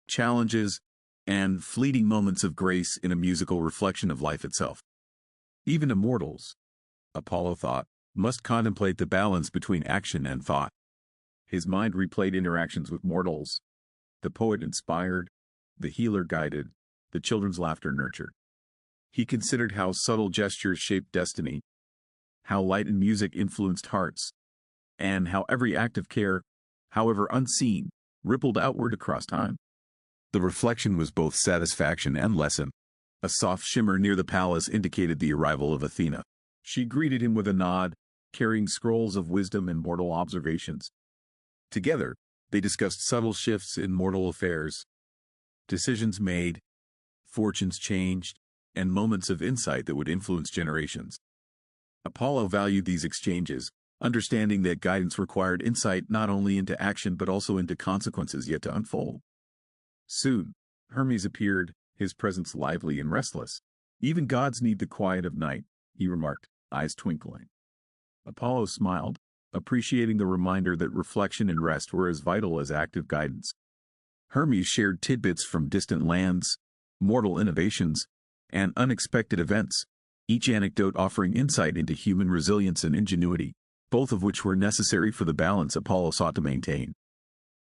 challenges, and fleeting moments of grace in a musical reflection of life itself. Even immortals, Apollo thought, must contemplate the balance between action and thought. His mind replayed interactions with mortals. The poet inspired, the healer guided, the children's laughter nurtured. He considered how subtle gestures shaped destiny, how light and music influenced hearts, and how every act of care, however unseen, rippled outward across time. The reflection was both satisfaction and lesson. A soft shimmer near the palace indicated the arrival of Athena. She greeted him with a nod, carrying scrolls of wisdom and mortal observations. Together, they discussed subtle shifts in mortal affairs, decisions made, fortunes changed, and moments of insight that would influence generations. Apollo valued these exchanges, understanding that guidance required insight not only into action but also into consequences yet to unfold. Soon, Hermes appeared, his presence lively and restless. "Even gods need the quiet of night," he remarked, eyes twinkling. Apollo smiled, appreciating the reminder that reflection and rest were as vital as active guidance. Hermes shared tidbits from distant lands, mortal innovations, and unexpected events, each anecdote offering insight into human resilience and ingenuity, both of which were necessary for the balance Apollo sought to maintain.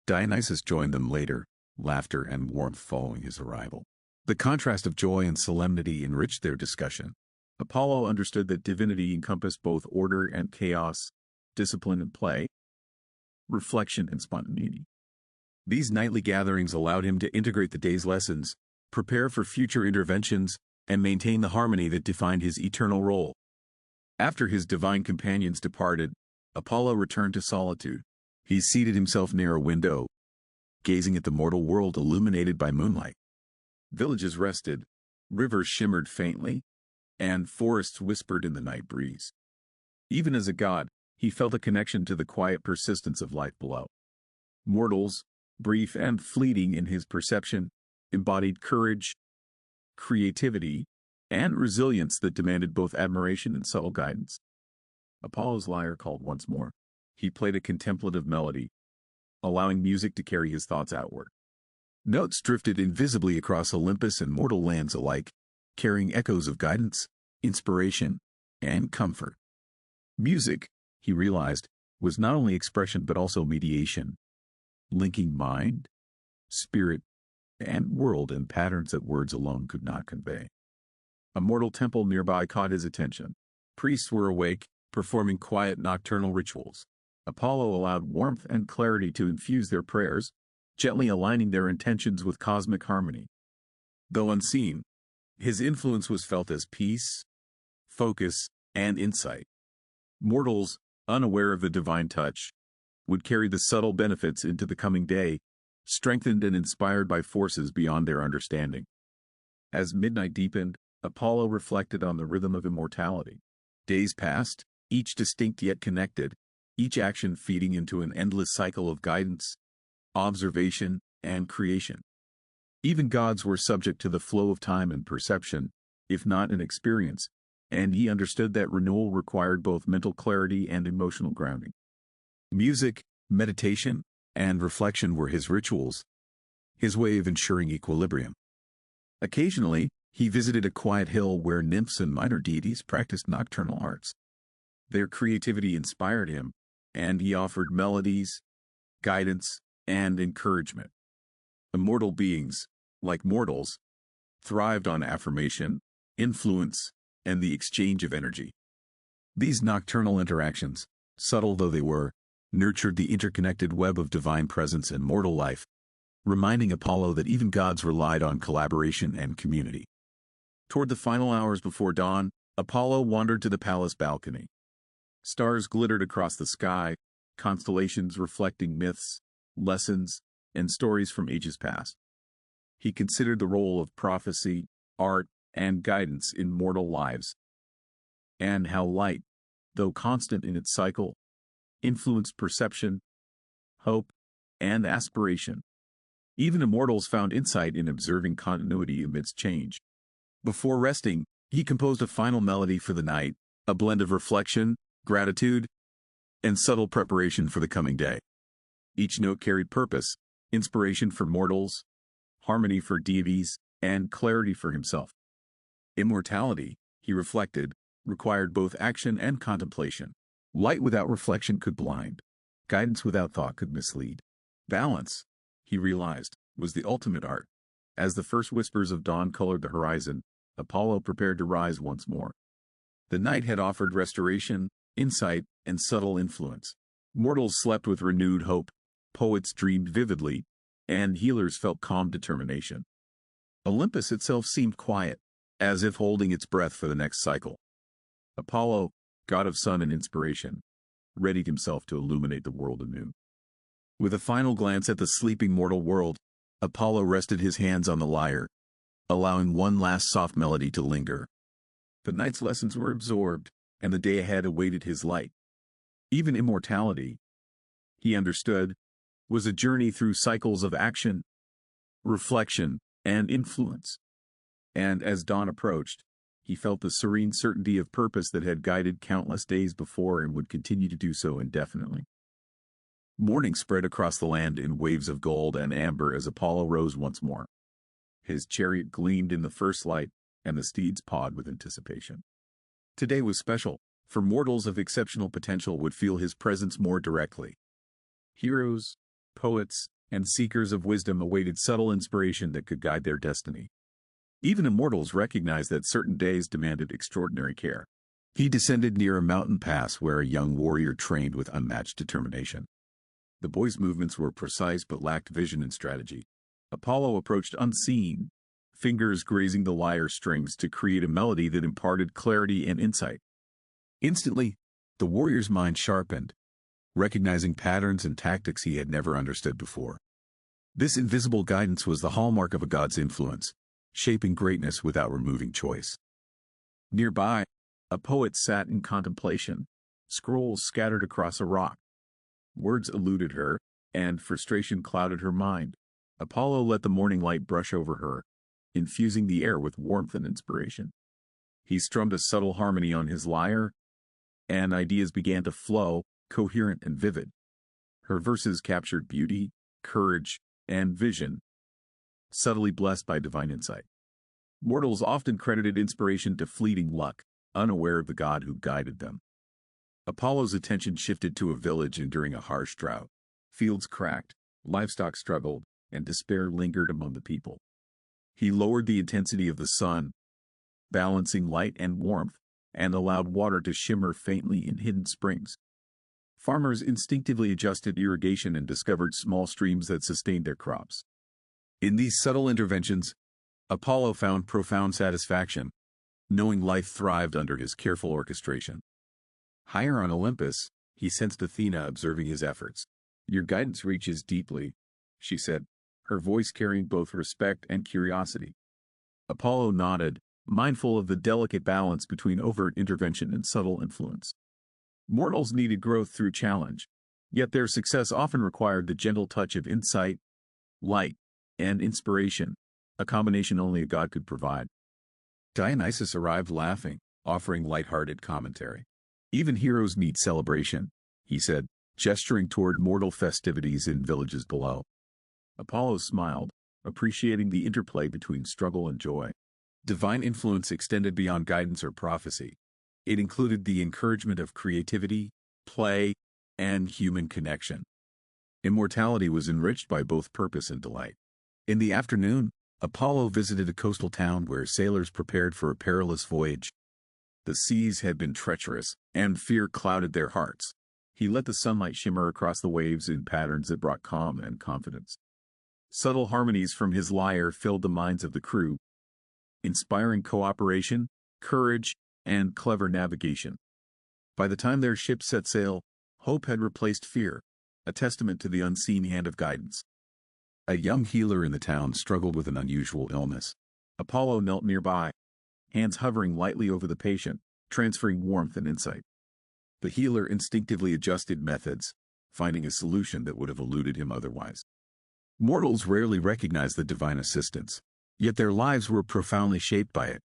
Dionysus joined them later, laughter and warmth following his arrival. The contrast of joy and solemnity enriched their discussion. Apollo understood that divinity encompassed both order and chaos, discipline and play, reflection and spontaneity. These nightly gatherings allowed him to integrate the day's lessons, prepare for future interventions, and maintain the harmony that defined his eternal role. After his divine companions departed, Apollo returned to solitude. He seated himself near a window, gazing at the mortal world illuminated by moonlight. Villages rested, rivers shimmered faintly, and forests whispered in the night breeze. Even as a god, he felt a connection to the quiet persistence of life below. Mortals, brief and fleeting in his perception, embodied courage, creativity, and resilience that demanded both admiration and subtle guidance. Apollo's lyre called once more. He played a contemplative melody, allowing music to carry his thoughts outward. Notes drifted invisibly across Olympus and mortal lands alike, carrying echoes of guidance, inspiration, and comfort. Music, he realized, was not only expression but also mediation, linking mind, spirit, and world in patterns that words alone could not convey. A mortal temple nearby caught his attention. Priests were awake, performing quiet nocturnal rituals. Apollo allowed warmth and clarity to infuse their prayers, gently aligning their intentions with cosmic harmony. Though unseen, his influence was felt as peace, focus, and insight. Mortals, unaware of the divine touch, would carry the subtle benefits into the coming day, strengthened and inspired by forces beyond their understanding. As midnight deepened, Apollo reflected on the rhythm of immortality. Days passed, each distinct yet connected, each action feeding into an endless cycle of guidance, observation, and creation. Even gods were subject to the flow of time and perception, if not in experience, and he understood that renewal required both mental clarity and emotional grounding. Music, meditation, and reflection were his rituals, his way of ensuring equilibrium. Occasionally, he visited a quiet hill where nymphs and minor deities practiced nocturnal arts. Their creativity inspired him, and he offered melodies, guidance, and encouragement. Immortal beings, like mortals, thrived on affirmation, influence, and the exchange of energy. These nocturnal interactions, subtle though they were, nurtured the interconnected web of divine presence and mortal life, reminding Apollo that even gods relied on collaboration and community. Toward the final hours before dawn, Apollo wandered to the palace balcony. Stars glittered across the sky, constellations reflecting myths, lessons, and stories from ages past. He considered the role of prophecy, art, and guidance in mortal lives, and how light, though constant in its cycle, influenced perception, hope, and aspiration. Even immortals found insight in observing continuity amidst change. Before resting, he composed a final melody for the night, a blend of reflection, gratitude, and subtle preparation for the coming day. Each note carried purpose, inspiration for mortals, harmony for deities, and clarity for himself. Immortality, he reflected, required both action and contemplation. Light without reflection could blind. Guidance without thought could mislead. Balance, he realized, was the ultimate art. As the first whispers of dawn colored the horizon, Apollo prepared to rise once more. The night had offered restoration, insight, and subtle influence. Mortals slept with renewed hope, poets dreamed vividly, and healers felt calm determination. Olympus itself seemed quiet, as if holding its breath for the next cycle. Apollo, god of sun and inspiration, readied himself to illuminate the world anew. With a final glance at the sleeping mortal world, Apollo rested his hands on the lyre, allowing one last soft melody to linger. The night's lessons were absorbed, and the day ahead awaited his light. Even immortality, he understood, was a journey through cycles of action, reflection, and influence. And as dawn approached, he felt the serene certainty of purpose that had guided countless days before and would continue to do so indefinitely. Morning spread across the land in waves of gold and amber as Apollo rose once more. His chariot gleamed in the first light, and the steeds pawed with anticipation. Today was special, for mortals of exceptional potential would feel his presence more directly. Heroes, poets, and seekers of wisdom awaited subtle inspiration that could guide their destiny. Even immortals recognized that certain days demanded extraordinary care. He descended near a mountain pass where a young warrior trained with unmatched determination. The boy's movements were precise but lacked vision and strategy. Apollo approached unseen, fingers grazing the lyre strings to create a melody that imparted clarity and insight. Instantly, the warrior's mind sharpened, recognizing patterns and tactics he had never understood before. This invisible guidance was the hallmark of a god's influence, shaping greatness without removing choice. Nearby, a poet sat in contemplation, scrolls scattered across a rock. Words eluded her, and frustration clouded her mind. Apollo let the morning light brush over her, infusing the air with warmth and inspiration. He strummed a subtle harmony on his lyre, and ideas began to flow, coherent and vivid. Her verses captured beauty, courage, and vision, subtly blessed by divine insight. Mortals often credited inspiration to fleeting luck, unaware of the god who guided them. Apollo's attention shifted to a village enduring a harsh drought. Fields cracked, livestock struggled, and despair lingered among the people. He lowered the intensity of the sun, balancing light and warmth, and allowed water to shimmer faintly in hidden springs. Farmers instinctively adjusted irrigation and discovered small streams that sustained their crops. In these subtle interventions, Apollo found profound satisfaction, knowing life thrived under his careful orchestration. Higher on Olympus, he sensed Athena observing his efforts. "Your guidance reaches deeply," she said, her voice carrying both respect and curiosity. Apollo nodded, mindful of the delicate balance between overt intervention and subtle influence. Mortals needed growth through challenge, yet their success often required the gentle touch of insight, light, and inspiration, a combination only a god could provide. Dionysus arrived laughing, offering light-hearted commentary. "Even heroes need celebration," he said, gesturing toward mortal festivities in villages below. Apollo smiled, appreciating the interplay between struggle and joy. Divine influence extended beyond guidance or prophecy. It included the encouragement of creativity, play, and human connection. Immortality was enriched by both purpose and delight. In the afternoon, Apollo visited a coastal town where sailors prepared for a perilous voyage. The seas had been treacherous, and fear clouded their hearts. He let the sunlight shimmer across the waves in patterns that brought calm and confidence. Subtle harmonies from his lyre filled the minds of the crew, inspiring cooperation, courage, and clever navigation. By the time their ship set sail, hope had replaced fear, a testament to the unseen hand of guidance. A young healer in the town struggled with an unusual illness. Apollo knelt nearby, hands hovering lightly over the patient, transferring warmth and insight. The healer instinctively adjusted methods, finding a solution that would have eluded him otherwise. Mortals rarely recognize the divine assistance, yet their lives were profoundly shaped by it.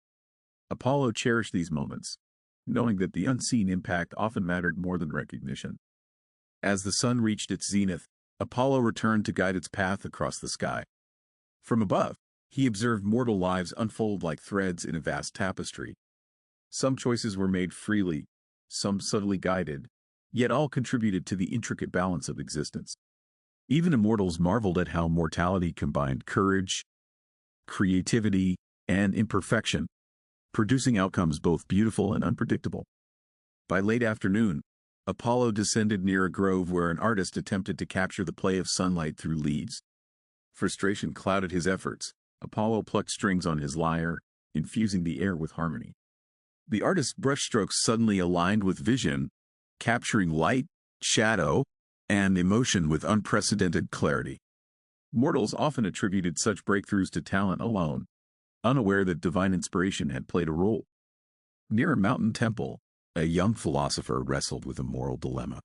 Apollo cherished these moments, knowing that the unseen impact often mattered more than recognition. As the sun reached its zenith, Apollo returned to guide its path across the sky. From above, he observed mortal lives unfold like threads in a vast tapestry. Some choices were made freely, some subtly guided, yet all contributed to the intricate balance of existence. Even immortals marveled at how mortality combined courage, creativity, and imperfection, producing outcomes both beautiful and unpredictable. By late afternoon, Apollo descended near a grove where an artist attempted to capture the play of sunlight through leaves. Frustration clouded his efforts. Apollo plucked strings on his lyre, infusing the air with harmony. The artist's brushstrokes suddenly aligned with vision, capturing light, shadow, and emotion with unprecedented clarity. Mortals often attributed such breakthroughs to talent alone, unaware that divine inspiration had played a role. Near a mountain temple, a young philosopher wrestled with a moral dilemma.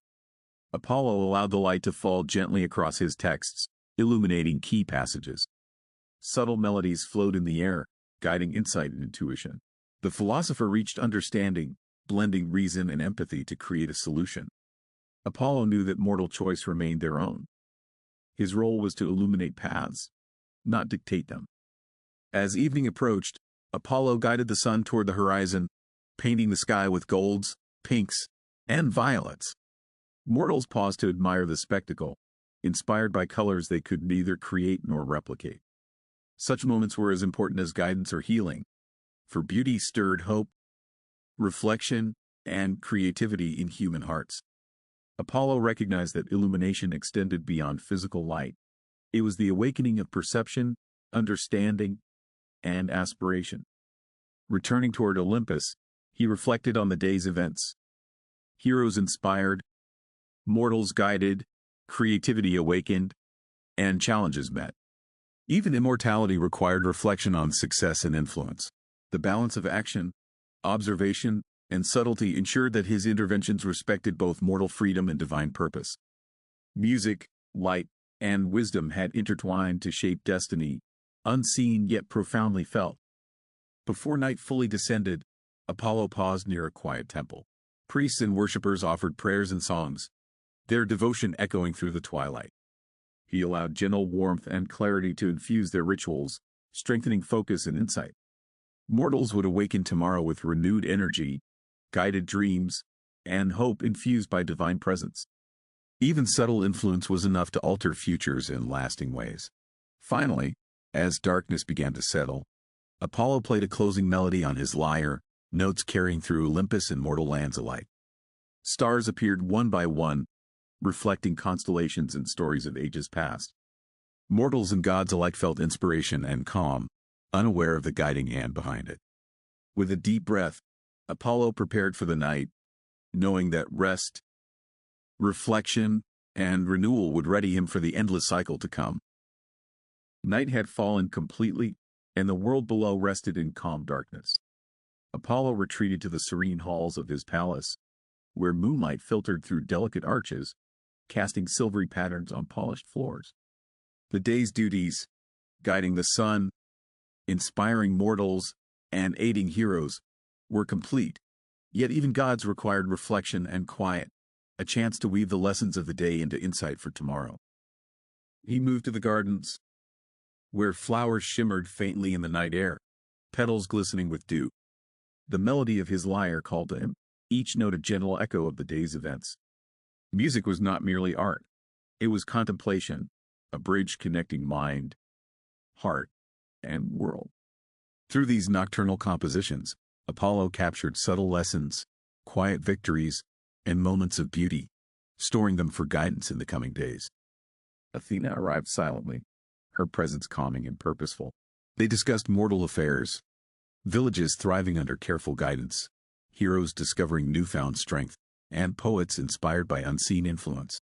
Apollo allowed the light to fall gently across his texts, illuminating key passages. Subtle melodies flowed in the air, guiding insight and intuition. The philosopher reached understanding, blending reason and empathy to create a solution. Apollo knew that mortal choice remained their own. His role was to illuminate paths, not dictate them. As evening approached, Apollo guided the sun toward the horizon, painting the sky with golds, pinks, and violets. Mortals paused to admire the spectacle, inspired by colors they could neither create nor replicate. Such moments were as important as guidance or healing, for beauty stirred hope, reflection, and creativity in human hearts. Apollo recognized that illumination extended beyond physical light. It was the awakening of perception, understanding, and aspiration. Returning toward Olympus, he reflected on the day's events. Heroes inspired, mortals guided, creativity awakened, and challenges met. Even immortality required reflection on success and influence. The balance of action, observation, and subtlety ensured that his interventions respected both mortal freedom and divine purpose. Music, light, and wisdom had intertwined to shape destiny, unseen yet profoundly felt. Before night fully descended, Apollo paused near a quiet temple. Priests and worshippers offered prayers and songs, their devotion echoing through the twilight. He allowed gentle warmth and clarity to infuse their rituals, strengthening focus and insight. Mortals would awaken tomorrow with renewed energy, guided dreams, and hope infused by divine presence. Even subtle influence was enough to alter futures in lasting ways. Finally, as darkness began to settle, Apollo played a closing melody on his lyre, notes carrying through Olympus and mortal lands alike. Stars appeared one by one, reflecting constellations and stories of ages past. Mortals and gods alike felt inspiration and calm, unaware of the guiding hand behind it. With a deep breath, Apollo prepared for the night, knowing that rest, reflection, and renewal would ready him for the endless cycle to come. Night had fallen completely, and the world below rested in calm darkness. Apollo retreated to the serene halls of his palace, where moonlight filtered through delicate arches, casting silvery patterns on polished floors. The day's duties, guiding the sun, inspiring mortals, and aiding heroes, were complete, yet even gods required reflection and quiet, a chance to weave the lessons of the day into insight for tomorrow. He moved to the gardens, where flowers shimmered faintly in the night air, petals glistening with dew. The melody of his lyre called to him, each note a gentle echo of the day's events. Music was not merely art. It was contemplation, a bridge connecting mind, heart, and world. Through these nocturnal compositions, Apollo captured subtle lessons, quiet victories, and moments of beauty, storing them for guidance in the coming days. Athena arrived silently, her presence calming and purposeful. They discussed mortal affairs, villages thriving under careful guidance, heroes discovering newfound strength, and poets inspired by unseen influence.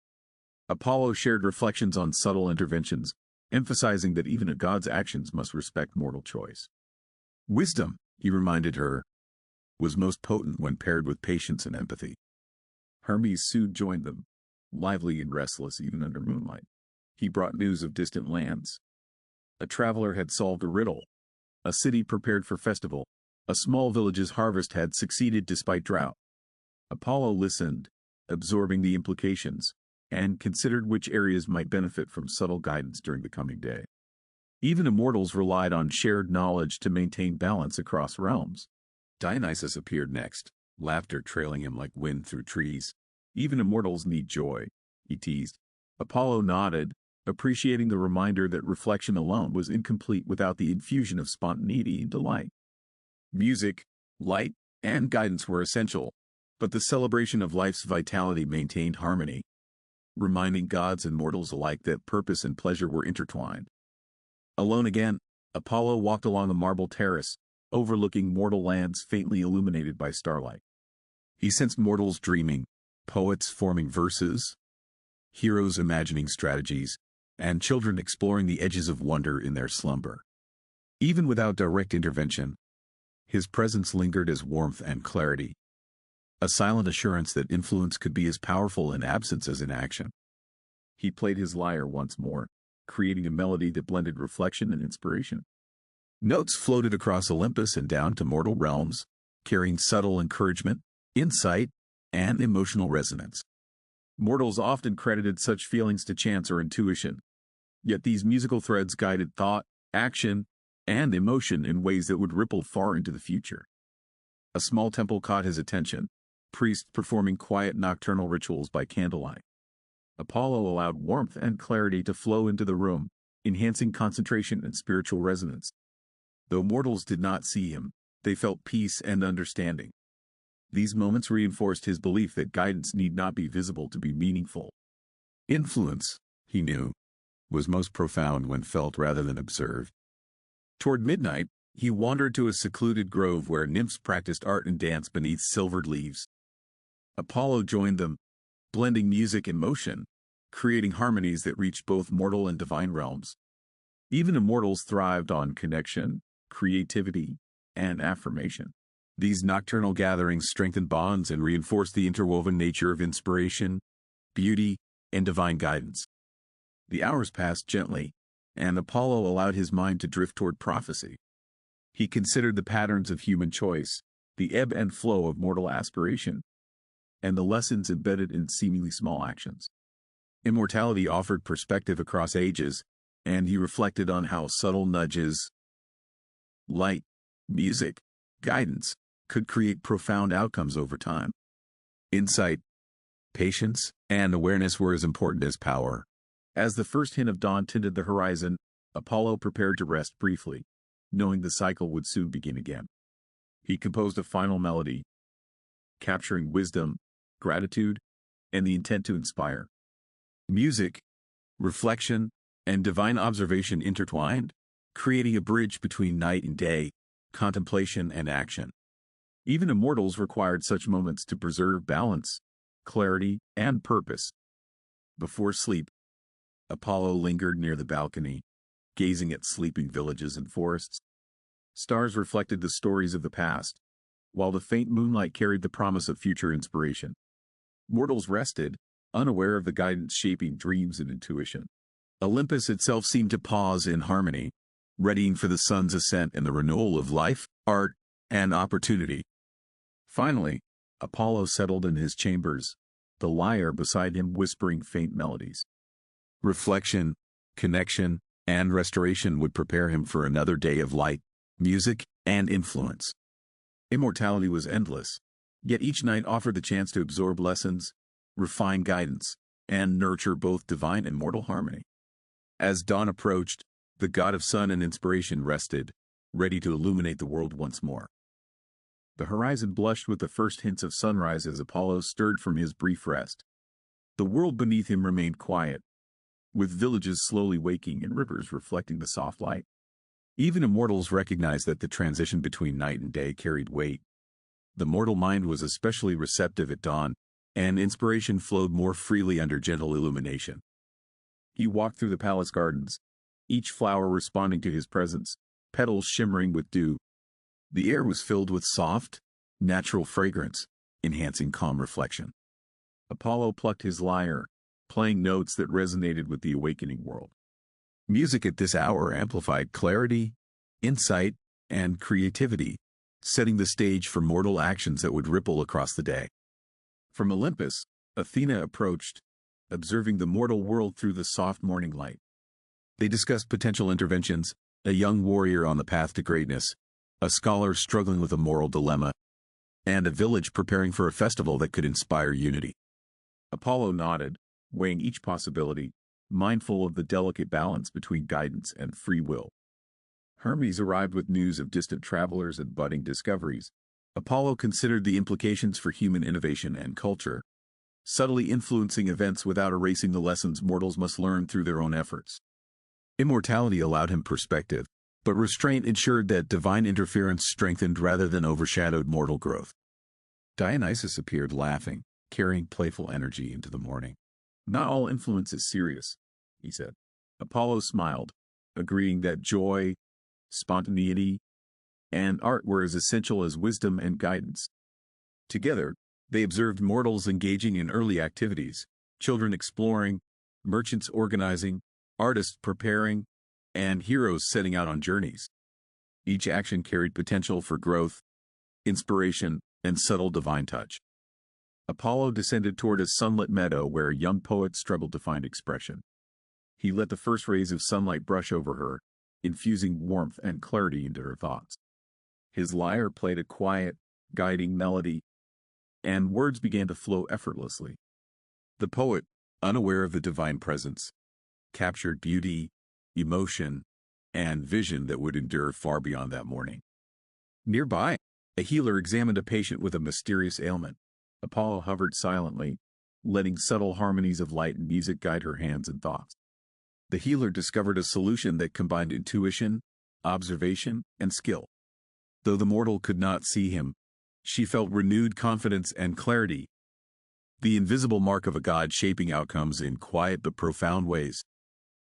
Apollo shared reflections on subtle interventions, emphasizing that even a god's actions must respect mortal choice. Wisdom, he reminded her, was most potent when paired with patience and empathy. Hermes soon joined them, lively and restless even under moonlight. He brought news of distant lands. A traveler had solved a riddle. A city prepared for festival. A small village's harvest had succeeded despite drought. Apollo listened, absorbing the implications, and considered which areas might benefit from subtle guidance during the coming day. Even immortals relied on shared knowledge to maintain balance across realms. Dionysus appeared next, laughter trailing him like wind through trees. Even immortals need joy, he teased. Apollo nodded, appreciating the reminder that reflection alone was incomplete without the infusion of spontaneity and delight. Music, light, and guidance were essential, but the celebration of life's vitality maintained harmony, reminding gods and mortals alike that purpose and pleasure were intertwined. Alone again, Apollo walked along a marble terrace, overlooking mortal lands faintly illuminated by starlight. He sensed mortals dreaming, poets forming verses, heroes imagining strategies, and children exploring the edges of wonder in their slumber. Even without direct intervention, his presence lingered as warmth and clarity, a silent assurance that influence could be as powerful in absence as in action. He played his lyre once more, creating a melody that blended reflection and inspiration. Notes floated across Olympus and down to mortal realms, carrying subtle encouragement, insight, and emotional resonance. Mortals often credited such feelings to chance or intuition, yet these musical threads guided thought, action, and emotion in ways that would ripple far into the future. A small temple caught his attention, priests performing quiet nocturnal rituals by candlelight. Apollo allowed warmth and clarity to flow into the room, enhancing concentration and spiritual resonance. Though mortals did not see him, they felt peace and understanding. These moments reinforced his belief that guidance need not be visible to be meaningful. Influence, he knew, was most profound when felt rather than observed. Toward midnight, he wandered to a secluded grove where nymphs practiced art and dance beneath silvered leaves. Apollo joined them, blending music and motion, creating harmonies that reached both mortal and divine realms. Even immortals thrived on connection, creativity, and affirmation. These nocturnal gatherings strengthened bonds and reinforced the interwoven nature of inspiration, beauty, and divine guidance. The hours passed gently, and Apollo allowed his mind to drift toward prophecy. He considered the patterns of human choice, the ebb and flow of mortal aspiration, and the lessons embedded in seemingly small actions. Immortality offered perspective across ages, and he reflected on how subtle nudges, light, music, guidance, could create profound outcomes over time. Insight, patience, and awareness were as important as power. As the first hint of dawn tinted the horizon, Apollo prepared to rest briefly, knowing the cycle would soon begin again. He composed a final melody, capturing wisdom, gratitude, and the intent to inspire. Music, reflection, and divine observation intertwined, creating a bridge between night and day, contemplation and action. Even immortals required such moments to preserve balance, clarity, and purpose. Before sleep, Apollo lingered near the balcony, gazing at sleeping villages and forests. Stars reflected the stories of the past, while the faint moonlight carried the promise of future inspiration. Mortals rested, unaware of the guidance shaping dreams and intuition. Olympus itself seemed to pause in harmony, readying for the sun's ascent and the renewal of life, art, and opportunity. Finally, Apollo settled in his chambers, the lyre beside him whispering faint melodies. Reflection, connection, and restoration would prepare him for another day of light, music, and influence. Immortality was endless, yet each night offered the chance to absorb lessons, refine guidance, and nurture both divine and mortal harmony. As dawn approached, the god of sun and inspiration rested, ready to illuminate the world once more. The horizon blushed with the first hints of sunrise as Apollo stirred from his brief rest. The world beneath him remained quiet, with villages slowly waking and rivers reflecting the soft light. Even immortals recognized that the transition between night and day carried weight. The mortal mind was especially receptive at dawn, and inspiration flowed more freely under gentle illumination. He walked through the palace gardens, each flower responding to his presence, petals shimmering with dew. The air was filled with soft, natural fragrance, enhancing calm reflection. Apollo plucked his lyre, playing notes that resonated with the awakening world. Music at this hour amplified clarity, insight, and creativity, setting the stage for mortal actions that would ripple across the day. From Olympus, Athena approached, observing the mortal world through the soft morning light. They discussed potential interventions, a young warrior on the path to greatness, a scholar struggling with a moral dilemma, and a village preparing for a festival that could inspire unity. Apollo nodded, weighing each possibility, mindful of the delicate balance between guidance and free will. Hermes arrived with news of distant travelers and budding discoveries. Apollo considered the implications for human innovation and culture, subtly influencing events without erasing the lessons mortals must learn through their own efforts. Immortality allowed him perspective, but restraint ensured that divine interference strengthened rather than overshadowed mortal growth. Dionysus appeared laughing, carrying playful energy into the morning. "Not all influence is serious," he said. Apollo smiled, agreeing that joy, spontaneity, and art were as essential as wisdom and guidance. Together, they observed mortals engaging in early activities, children exploring, merchants organizing, artists preparing, and heroes setting out on journeys. Each action carried potential for growth, inspiration, and subtle divine touch. Apollo descended toward a sunlit meadow where a young poet struggled to find expression. He let the first rays of sunlight brush over her, infusing warmth and clarity into her thoughts. His lyre played a quiet, guiding melody, and words began to flow effortlessly. The poet, unaware of the divine presence, captured beauty, emotion, and vision that would endure far beyond that morning. Nearby, a healer examined a patient with a mysterious ailment. Apollo hovered silently, letting subtle harmonies of light and music guide her hands and thoughts. The healer discovered a solution that combined intuition, observation, and skill. Though the mortal could not see him, she felt renewed confidence and clarity, the invisible mark of a god shaping outcomes in quiet but profound ways.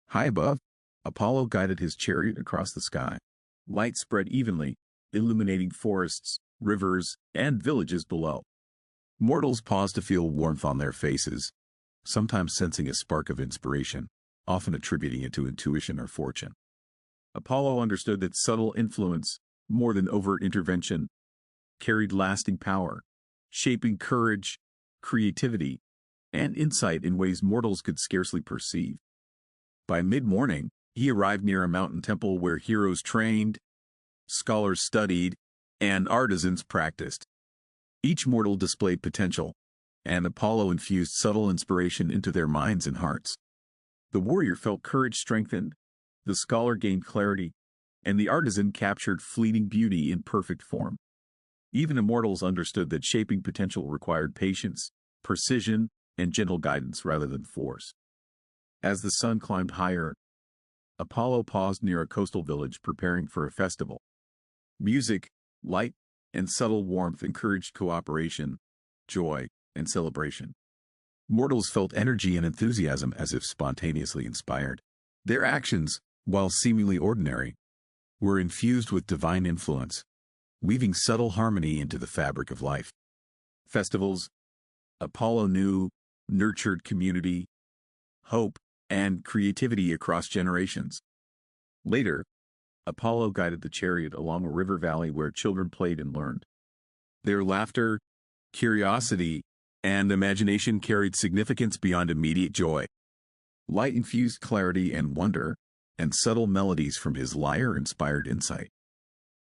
High above, Apollo guided his chariot across the sky. Light spread evenly, illuminating forests, rivers, and villages below. Mortals paused to feel warmth on their faces, sometimes sensing a spark of inspiration, often attributing it to intuition or fortune. Apollo understood that subtle influence, more than overt intervention, carried lasting power, shaping courage, creativity, and insight in ways mortals could scarcely perceive. By mid-morning, he arrived near a mountain temple where heroes trained, scholars studied, and artisans practiced. Each mortal displayed potential, and Apollo infused subtle inspiration into their minds and hearts. The warrior felt courage strengthened, the scholar gained clarity, and the artisan captured fleeting beauty in perfect form. Even immortals understood that shaping potential required patience, precision, and gentle guidance rather than force. As the sun climbed higher, Apollo paused near a coastal village preparing for a festival. Music, light, and subtle warmth encouraged cooperation, joy, and celebration. Mortals felt energy and enthusiasm as if spontaneously inspired. Their actions, while seemingly ordinary, were infused with divine influence, weaving subtle harmony into the fabric of life. Festivals, Apollo knew, nurtured community, hope, and creativity across generations. Later, Apollo guided the chariot along a river valley where children played and learned. Their laughter, curiosity, and imagination carried significance beyond immediate joy. Light infused clarity and wonder, and subtle melodies from his lyre inspired insight.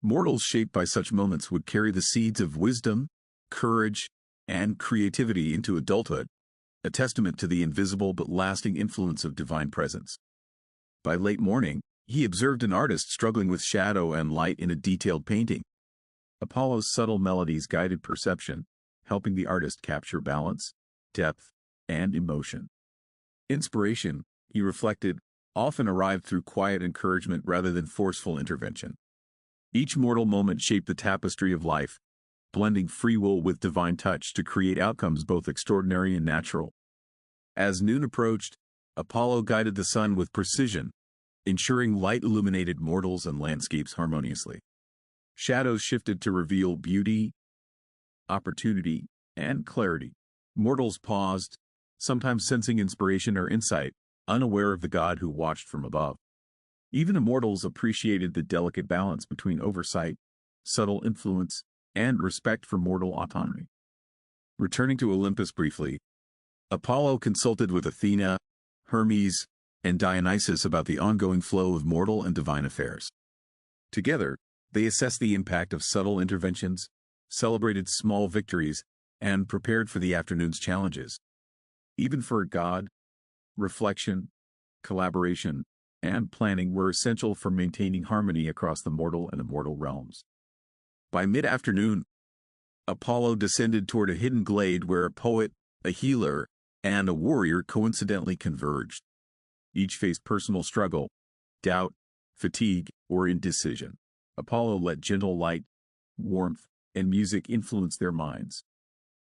Mortals shaped by such moments would carry the seeds of wisdom, courage, and creativity into adulthood, a testament to the invisible but lasting influence of divine presence. By late morning, he observed an artist struggling with shadow and light in a detailed painting. Apollo's subtle melodies guided perception, helping the artist capture balance, depth, and emotion. Inspiration, he reflected, often arrived through quiet encouragement rather than forceful intervention. Each mortal moment shaped the tapestry of life, blending free will with divine touch to create outcomes both extraordinary and natural. As noon approached, Apollo guided the sun with precision, ensuring light illuminated mortals and landscapes harmoniously. Shadows shifted to reveal beauty, opportunity, and clarity. Mortals paused, sometimes sensing inspiration or insight, unaware of the god who watched from above. Even immortals appreciated the delicate balance between oversight, subtle influence, and respect for mortal autonomy. Returning to Olympus briefly, Apollo consulted with Athena, Hermes, and Dionysus about the ongoing flow of mortal and divine affairs. Together, they assessed the impact of subtle interventions, celebrated small victories, and prepared for the afternoon's challenges. Even for a god, reflection, collaboration, and planning were essential for maintaining harmony across the mortal and immortal realms. By mid-afternoon, Apollo descended toward a hidden glade where a poet, a healer, and a warrior coincidentally converged. Each faced personal struggle, doubt, fatigue, or indecision. Apollo let gentle light, warmth, and music influence their minds.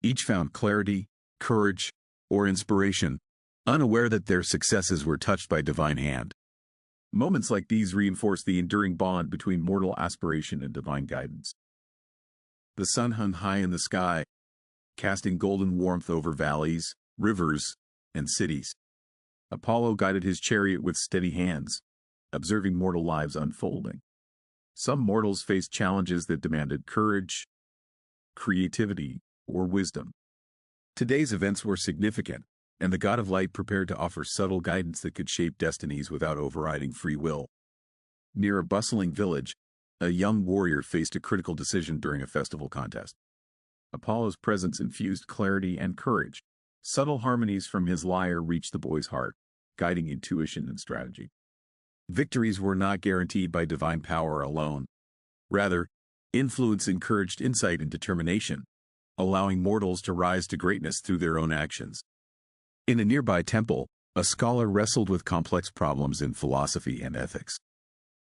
Each found clarity, courage, or inspiration, unaware that their successes were touched by divine hand. Moments like these reinforce the enduring bond between mortal aspiration and divine guidance. The sun hung high in the sky, casting golden warmth over valleys, rivers, and cities. Apollo guided his chariot with steady hands, observing mortal lives unfolding. Some mortals faced challenges that demanded courage, creativity, or wisdom. Today's events were significant, and the god of light prepared to offer subtle guidance that could shape destinies without overriding free will. Near a bustling village, a young warrior faced a critical decision during a festival contest. Apollo's presence infused clarity and courage. Subtle harmonies from his lyre reached the boy's heart, guiding intuition and strategy. Victories were not guaranteed by divine power alone. Rather, influence encouraged insight and determination, allowing mortals to rise to greatness through their own actions. In a nearby temple, a scholar wrestled with complex problems in philosophy and ethics.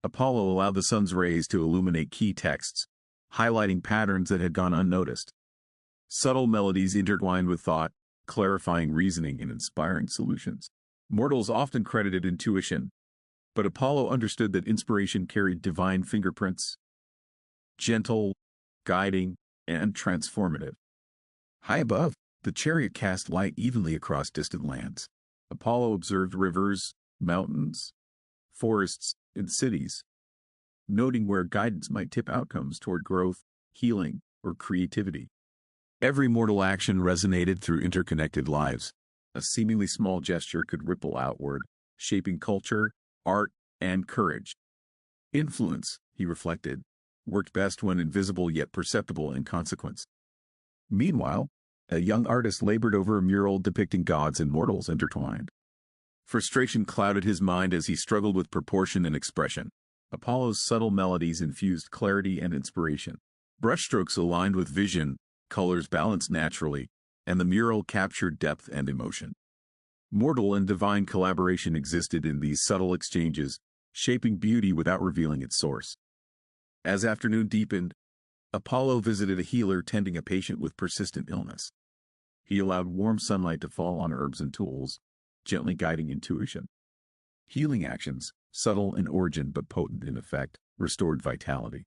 Apollo allowed the sun's rays to illuminate key texts, highlighting patterns that had gone unnoticed. Subtle melodies intertwined with thought, clarifying reasoning and inspiring solutions. Mortals often credited intuition, but Apollo understood that inspiration carried divine fingerprints, gentle, guiding, and transformative. High above, the chariot cast light evenly across distant lands. Apollo observed rivers, mountains, forests, and cities, noting where guidance might tip outcomes toward growth, healing, or creativity. Every mortal action resonated through interconnected lives. A seemingly small gesture could ripple outward, shaping culture, art, and courage. Influence, he reflected, worked best when invisible yet perceptible in consequence. Meanwhile, a young artist labored over a mural depicting gods and mortals intertwined. Frustration clouded his mind as he struggled with proportion and expression. Apollo's subtle melodies infused clarity and inspiration. Brushstrokes aligned with vision, colors balanced naturally, and the mural captured depth and emotion. Mortal and divine collaboration existed in these subtle exchanges, shaping beauty without revealing its source. As afternoon deepened, Apollo visited a healer tending a patient with persistent illness. He allowed warm sunlight to fall on herbs and tools, gently guiding intuition. Healing actions, subtle in origin but potent in effect, restored vitality.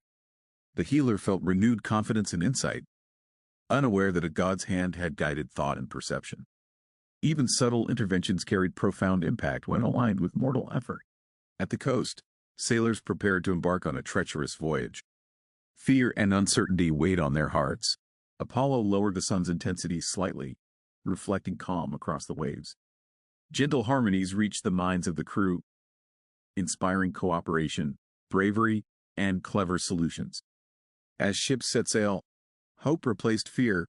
The healer felt renewed confidence and insight, unaware that a god's hand had guided thought and perception. Even subtle interventions carried profound impact when aligned with mortal effort. At the coast, sailors prepared to embark on a treacherous voyage. Fear and uncertainty weighed on their hearts. Apollo lowered the sun's intensity slightly, reflecting calm across the waves. Gentle harmonies reached the minds of the crew, inspiring cooperation, bravery, and clever solutions. As ships set sail, hope replaced fear,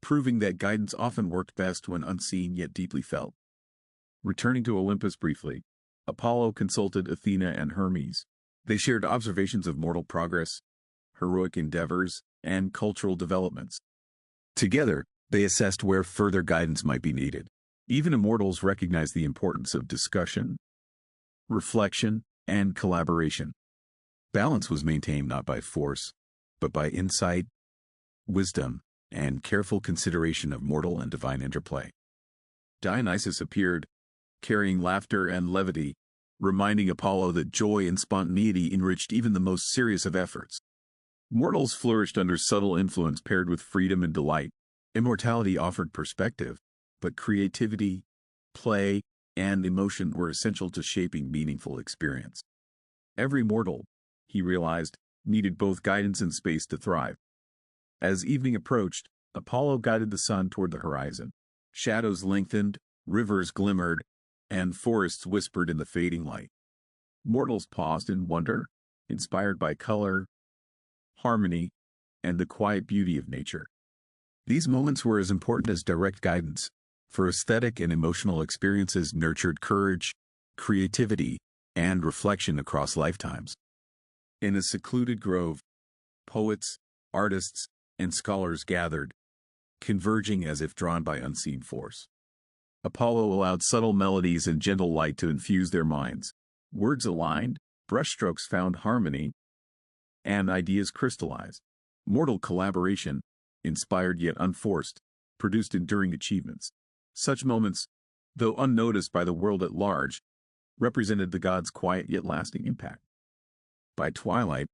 proving that guidance often worked best when unseen yet deeply felt. Returning to Olympus briefly, Apollo consulted Athena and Hermes. They shared observations of mortal progress, heroic endeavors, and cultural developments. Together, they assessed where further guidance might be needed. Even immortals recognized the importance of discussion, reflection, and collaboration. Balance was maintained not by force, but by insight, wisdom, and careful consideration of mortal and divine interplay. Dionysus appeared, carrying laughter and levity, reminding Apollo that joy and spontaneity enriched even the most serious of efforts. Mortals flourished under subtle influence paired with freedom and delight. Immortality offered perspective, but creativity, play, and emotion were essential to shaping meaningful experience. Every mortal, he realized, needed both guidance and space to thrive. As evening approached, Apollo guided the sun toward the horizon. Shadows lengthened, rivers glimmered, and forests whispered in the fading light. Mortals paused in wonder, inspired by color, harmony, and the quiet beauty of nature. These moments were as important as direct guidance, for aesthetic and emotional experiences nurtured courage, creativity, and reflection across lifetimes. In a secluded grove, poets, artists, and scholars gathered, converging as if drawn by unseen force. Apollo allowed subtle melodies and gentle light to infuse their minds, Words aligned, brushstrokes found harmony, and ideas crystallized. Mortal collaboration, inspired yet unforced, produced enduring achievements. Such moments, though unnoticed by the world at large, represented the gods' quiet yet lasting impact. By twilight,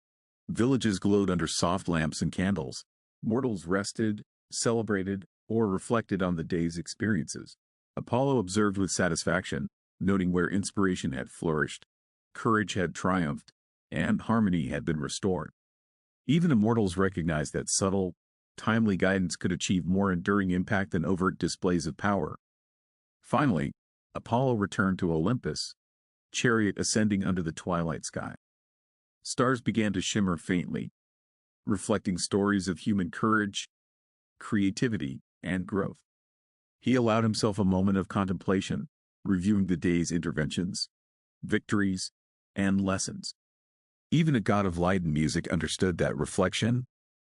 villages glowed under soft lamps and candles. Mortals rested, celebrated, or reflected on the day's experiences. Apollo observed with satisfaction, noting where inspiration had flourished, courage had triumphed, and harmony had been restored. Even immortals recognized that subtle, timely guidance could achieve more enduring impact than overt displays of power. Finally, Apollo returned to Olympus, chariot ascending under the twilight sky. Stars began to shimmer faintly, reflecting stories of human courage, creativity, and growth. He allowed himself a moment of contemplation, reviewing the day's interventions, victories, and lessons. Even a god of light and music understood that reflection,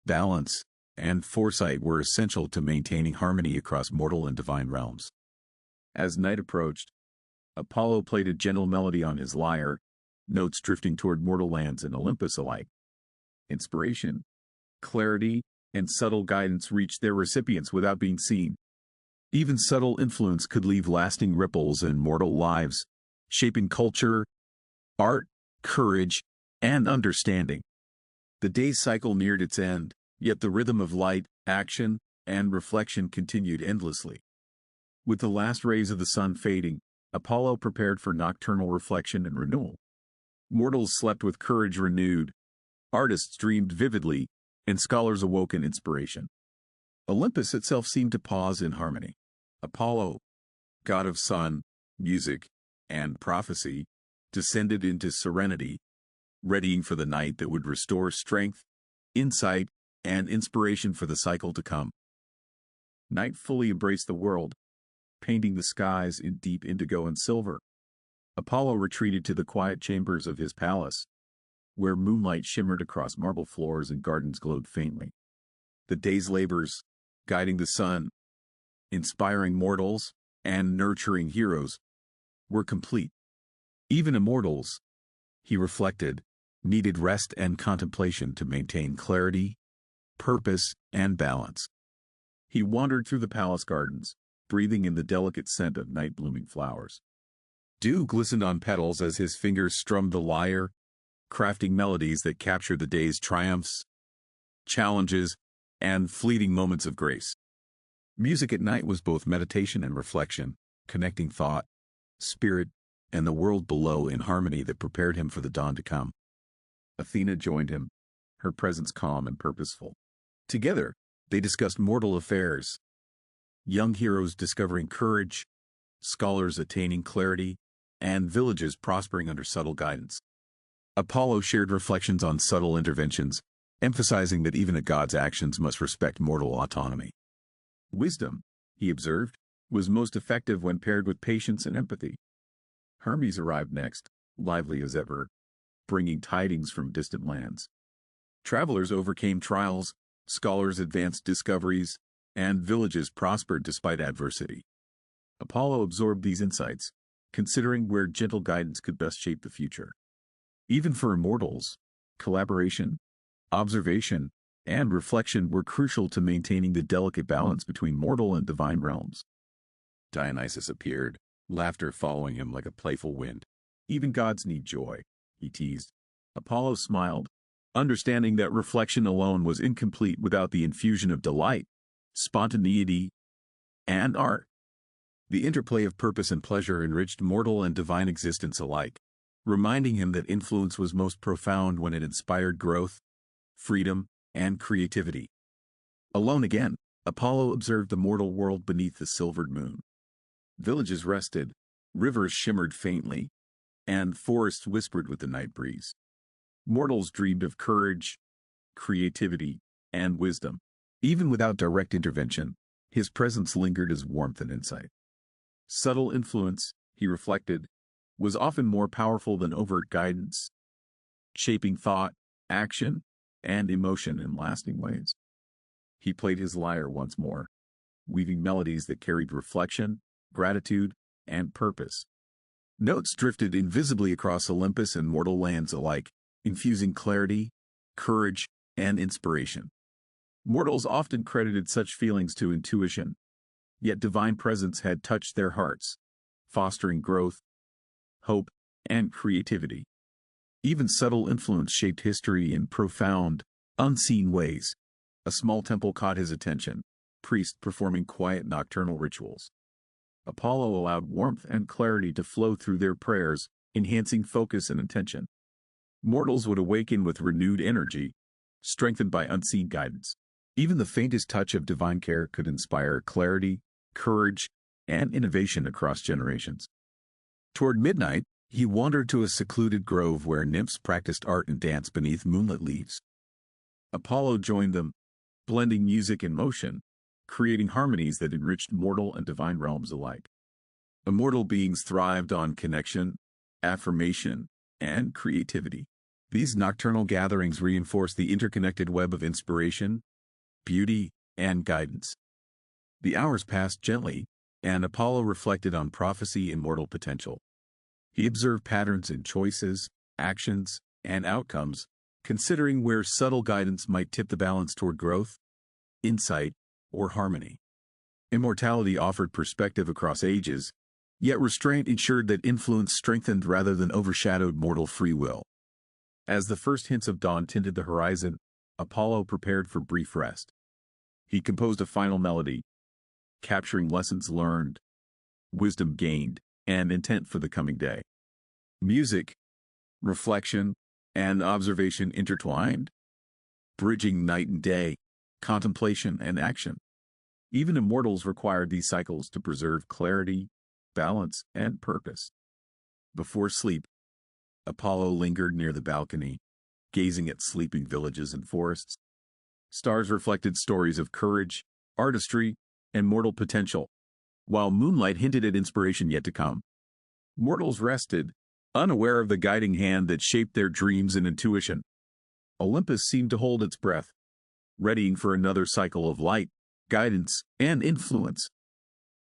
balance, and foresight were essential to maintaining harmony across mortal and divine realms. As night approached, Apollo played a gentle melody on his lyre, notes drifting toward mortal lands and Olympus alike. Inspiration, clarity, and subtle guidance reached their recipients without being seen. Even subtle influence could leave lasting ripples in mortal lives, shaping culture, art, courage, and understanding. The day's cycle neared its end, yet the rhythm of light, action, and reflection continued endlessly. With the last rays of the sun fading, Apollo prepared for nocturnal reflection and renewal. Mortals slept with courage renewed, artists dreamed vividly, and scholars awoke in inspiration. Olympus itself seemed to pause in harmony. Apollo, god of sun, music, and prophecy, descended into serenity, readying for the night that would restore strength, insight, and inspiration for the cycle to come. Night fully embraced the world, painting the skies in deep indigo and silver. Apollo retreated to the quiet chambers of his palace, where moonlight shimmered across marble floors and gardens glowed faintly. The day's labors, guiding the sun, inspiring mortals, and nurturing heroes, were complete. Even immortals, he reflected, needed rest and contemplation to maintain clarity, purpose, and balance. He wandered through the palace gardens, breathing in the delicate scent of night-blooming flowers. Dew glistened on petals as his fingers strummed the lyre, crafting melodies that captured the day's triumphs, challenges, and fleeting moments of grace. Music at night was both meditation and reflection, connecting thought, spirit, and the world below in harmony that prepared him for the dawn to come. Athena joined him, her presence calm and purposeful. Together, they discussed mortal affairs, young heroes discovering courage, scholars attaining clarity, and villages prospering under subtle guidance. Apollo shared reflections on subtle interventions, emphasizing that even a god's actions must respect mortal autonomy. Wisdom, he observed, was most effective when paired with patience and empathy. Hermes arrived next, lively as ever, bringing tidings from distant lands. Travelers overcame trials, scholars advanced discoveries, and villages prospered despite adversity. Apollo absorbed these insights, considering where gentle guidance could best shape the future. Even for immortals, collaboration, observation, and reflection were crucial to maintaining the delicate balance between mortal and divine realms. Dionysus appeared, laughter following him like a playful wind. Even gods need joy, he teased. Apollo smiled, understanding that reflection alone was incomplete without the infusion of delight, spontaneity, and art. The interplay of purpose and pleasure enriched mortal and divine existence alike, reminding him that influence was most profound when it inspired growth, freedom, and creativity. Alone again, Apollo observed the mortal world beneath the silvered moon. Villages rested, rivers shimmered faintly, and forests whispered with the night breeze. Mortals dreamed of courage, creativity, and wisdom. Even without direct intervention, his presence lingered as warmth and insight. Subtle influence, he reflected, was often more powerful than overt guidance, shaping thought, action, and emotion in lasting ways. He played his lyre once more, weaving melodies that carried reflection, gratitude, and purpose. Notes drifted invisibly across Olympus and mortal lands alike, infusing clarity, courage, and inspiration. Mortals often credited such feelings to intuition, yet divine presence had touched their hearts, fostering growth, hope, and creativity. Even subtle influence shaped history in profound, unseen ways. A small temple caught his attention, priests performing quiet nocturnal rituals. Apollo allowed warmth and clarity to flow through their prayers, enhancing focus and attention. Mortals would awaken with renewed energy, strengthened by unseen guidance. Even the faintest touch of divine care could inspire clarity, courage, and innovation across generations. Toward midnight, he wandered to a secluded grove where nymphs practiced art and dance beneath moonlit leaves. Apollo joined them, blending music and motion, creating harmonies that enriched mortal and divine realms alike. Immortal beings thrived on connection, affirmation, and creativity. These nocturnal gatherings reinforced the interconnected web of inspiration, beauty, and guidance. The hours passed gently, and Apollo reflected on prophecy and mortal potential. He observed patterns in choices, actions, and outcomes, considering where subtle guidance might tip the balance toward growth, insight, or harmony. Immortality offered perspective across ages, yet restraint ensured that influence strengthened rather than overshadowed mortal free will. As the first hints of dawn tinted the horizon, Apollo prepared for brief rest. He composed a final melody, capturing lessons learned, wisdom gained, and intent for the coming day. Music, reflection, and observation intertwined, bridging night and day, contemplation and action. Even immortals required these cycles to preserve clarity, balance, and purpose. Before sleep, Apollo lingered near the balcony, gazing at sleeping villages and forests. Stars reflected stories of courage, artistry, and mortal potential, while moonlight hinted at inspiration yet to come. Mortals rested, unaware of the guiding hand that shaped their dreams and intuition. Olympus seemed to hold its breath, readying for another cycle of light, guidance, and influence.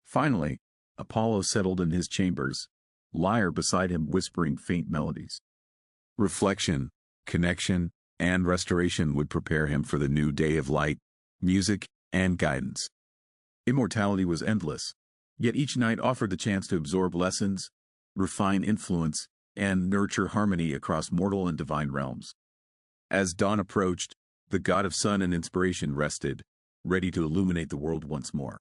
Finally, Apollo settled in his chambers, lyre beside him whispering faint melodies. Reflection, connection, and restoration would prepare him for the new day of light, music, and guidance. Immortality was endless, yet each night offered the chance to absorb lessons, refine influence, and nurture harmony across mortal and divine realms. As dawn approached, the god of sun and inspiration rested, ready to illuminate the world once more.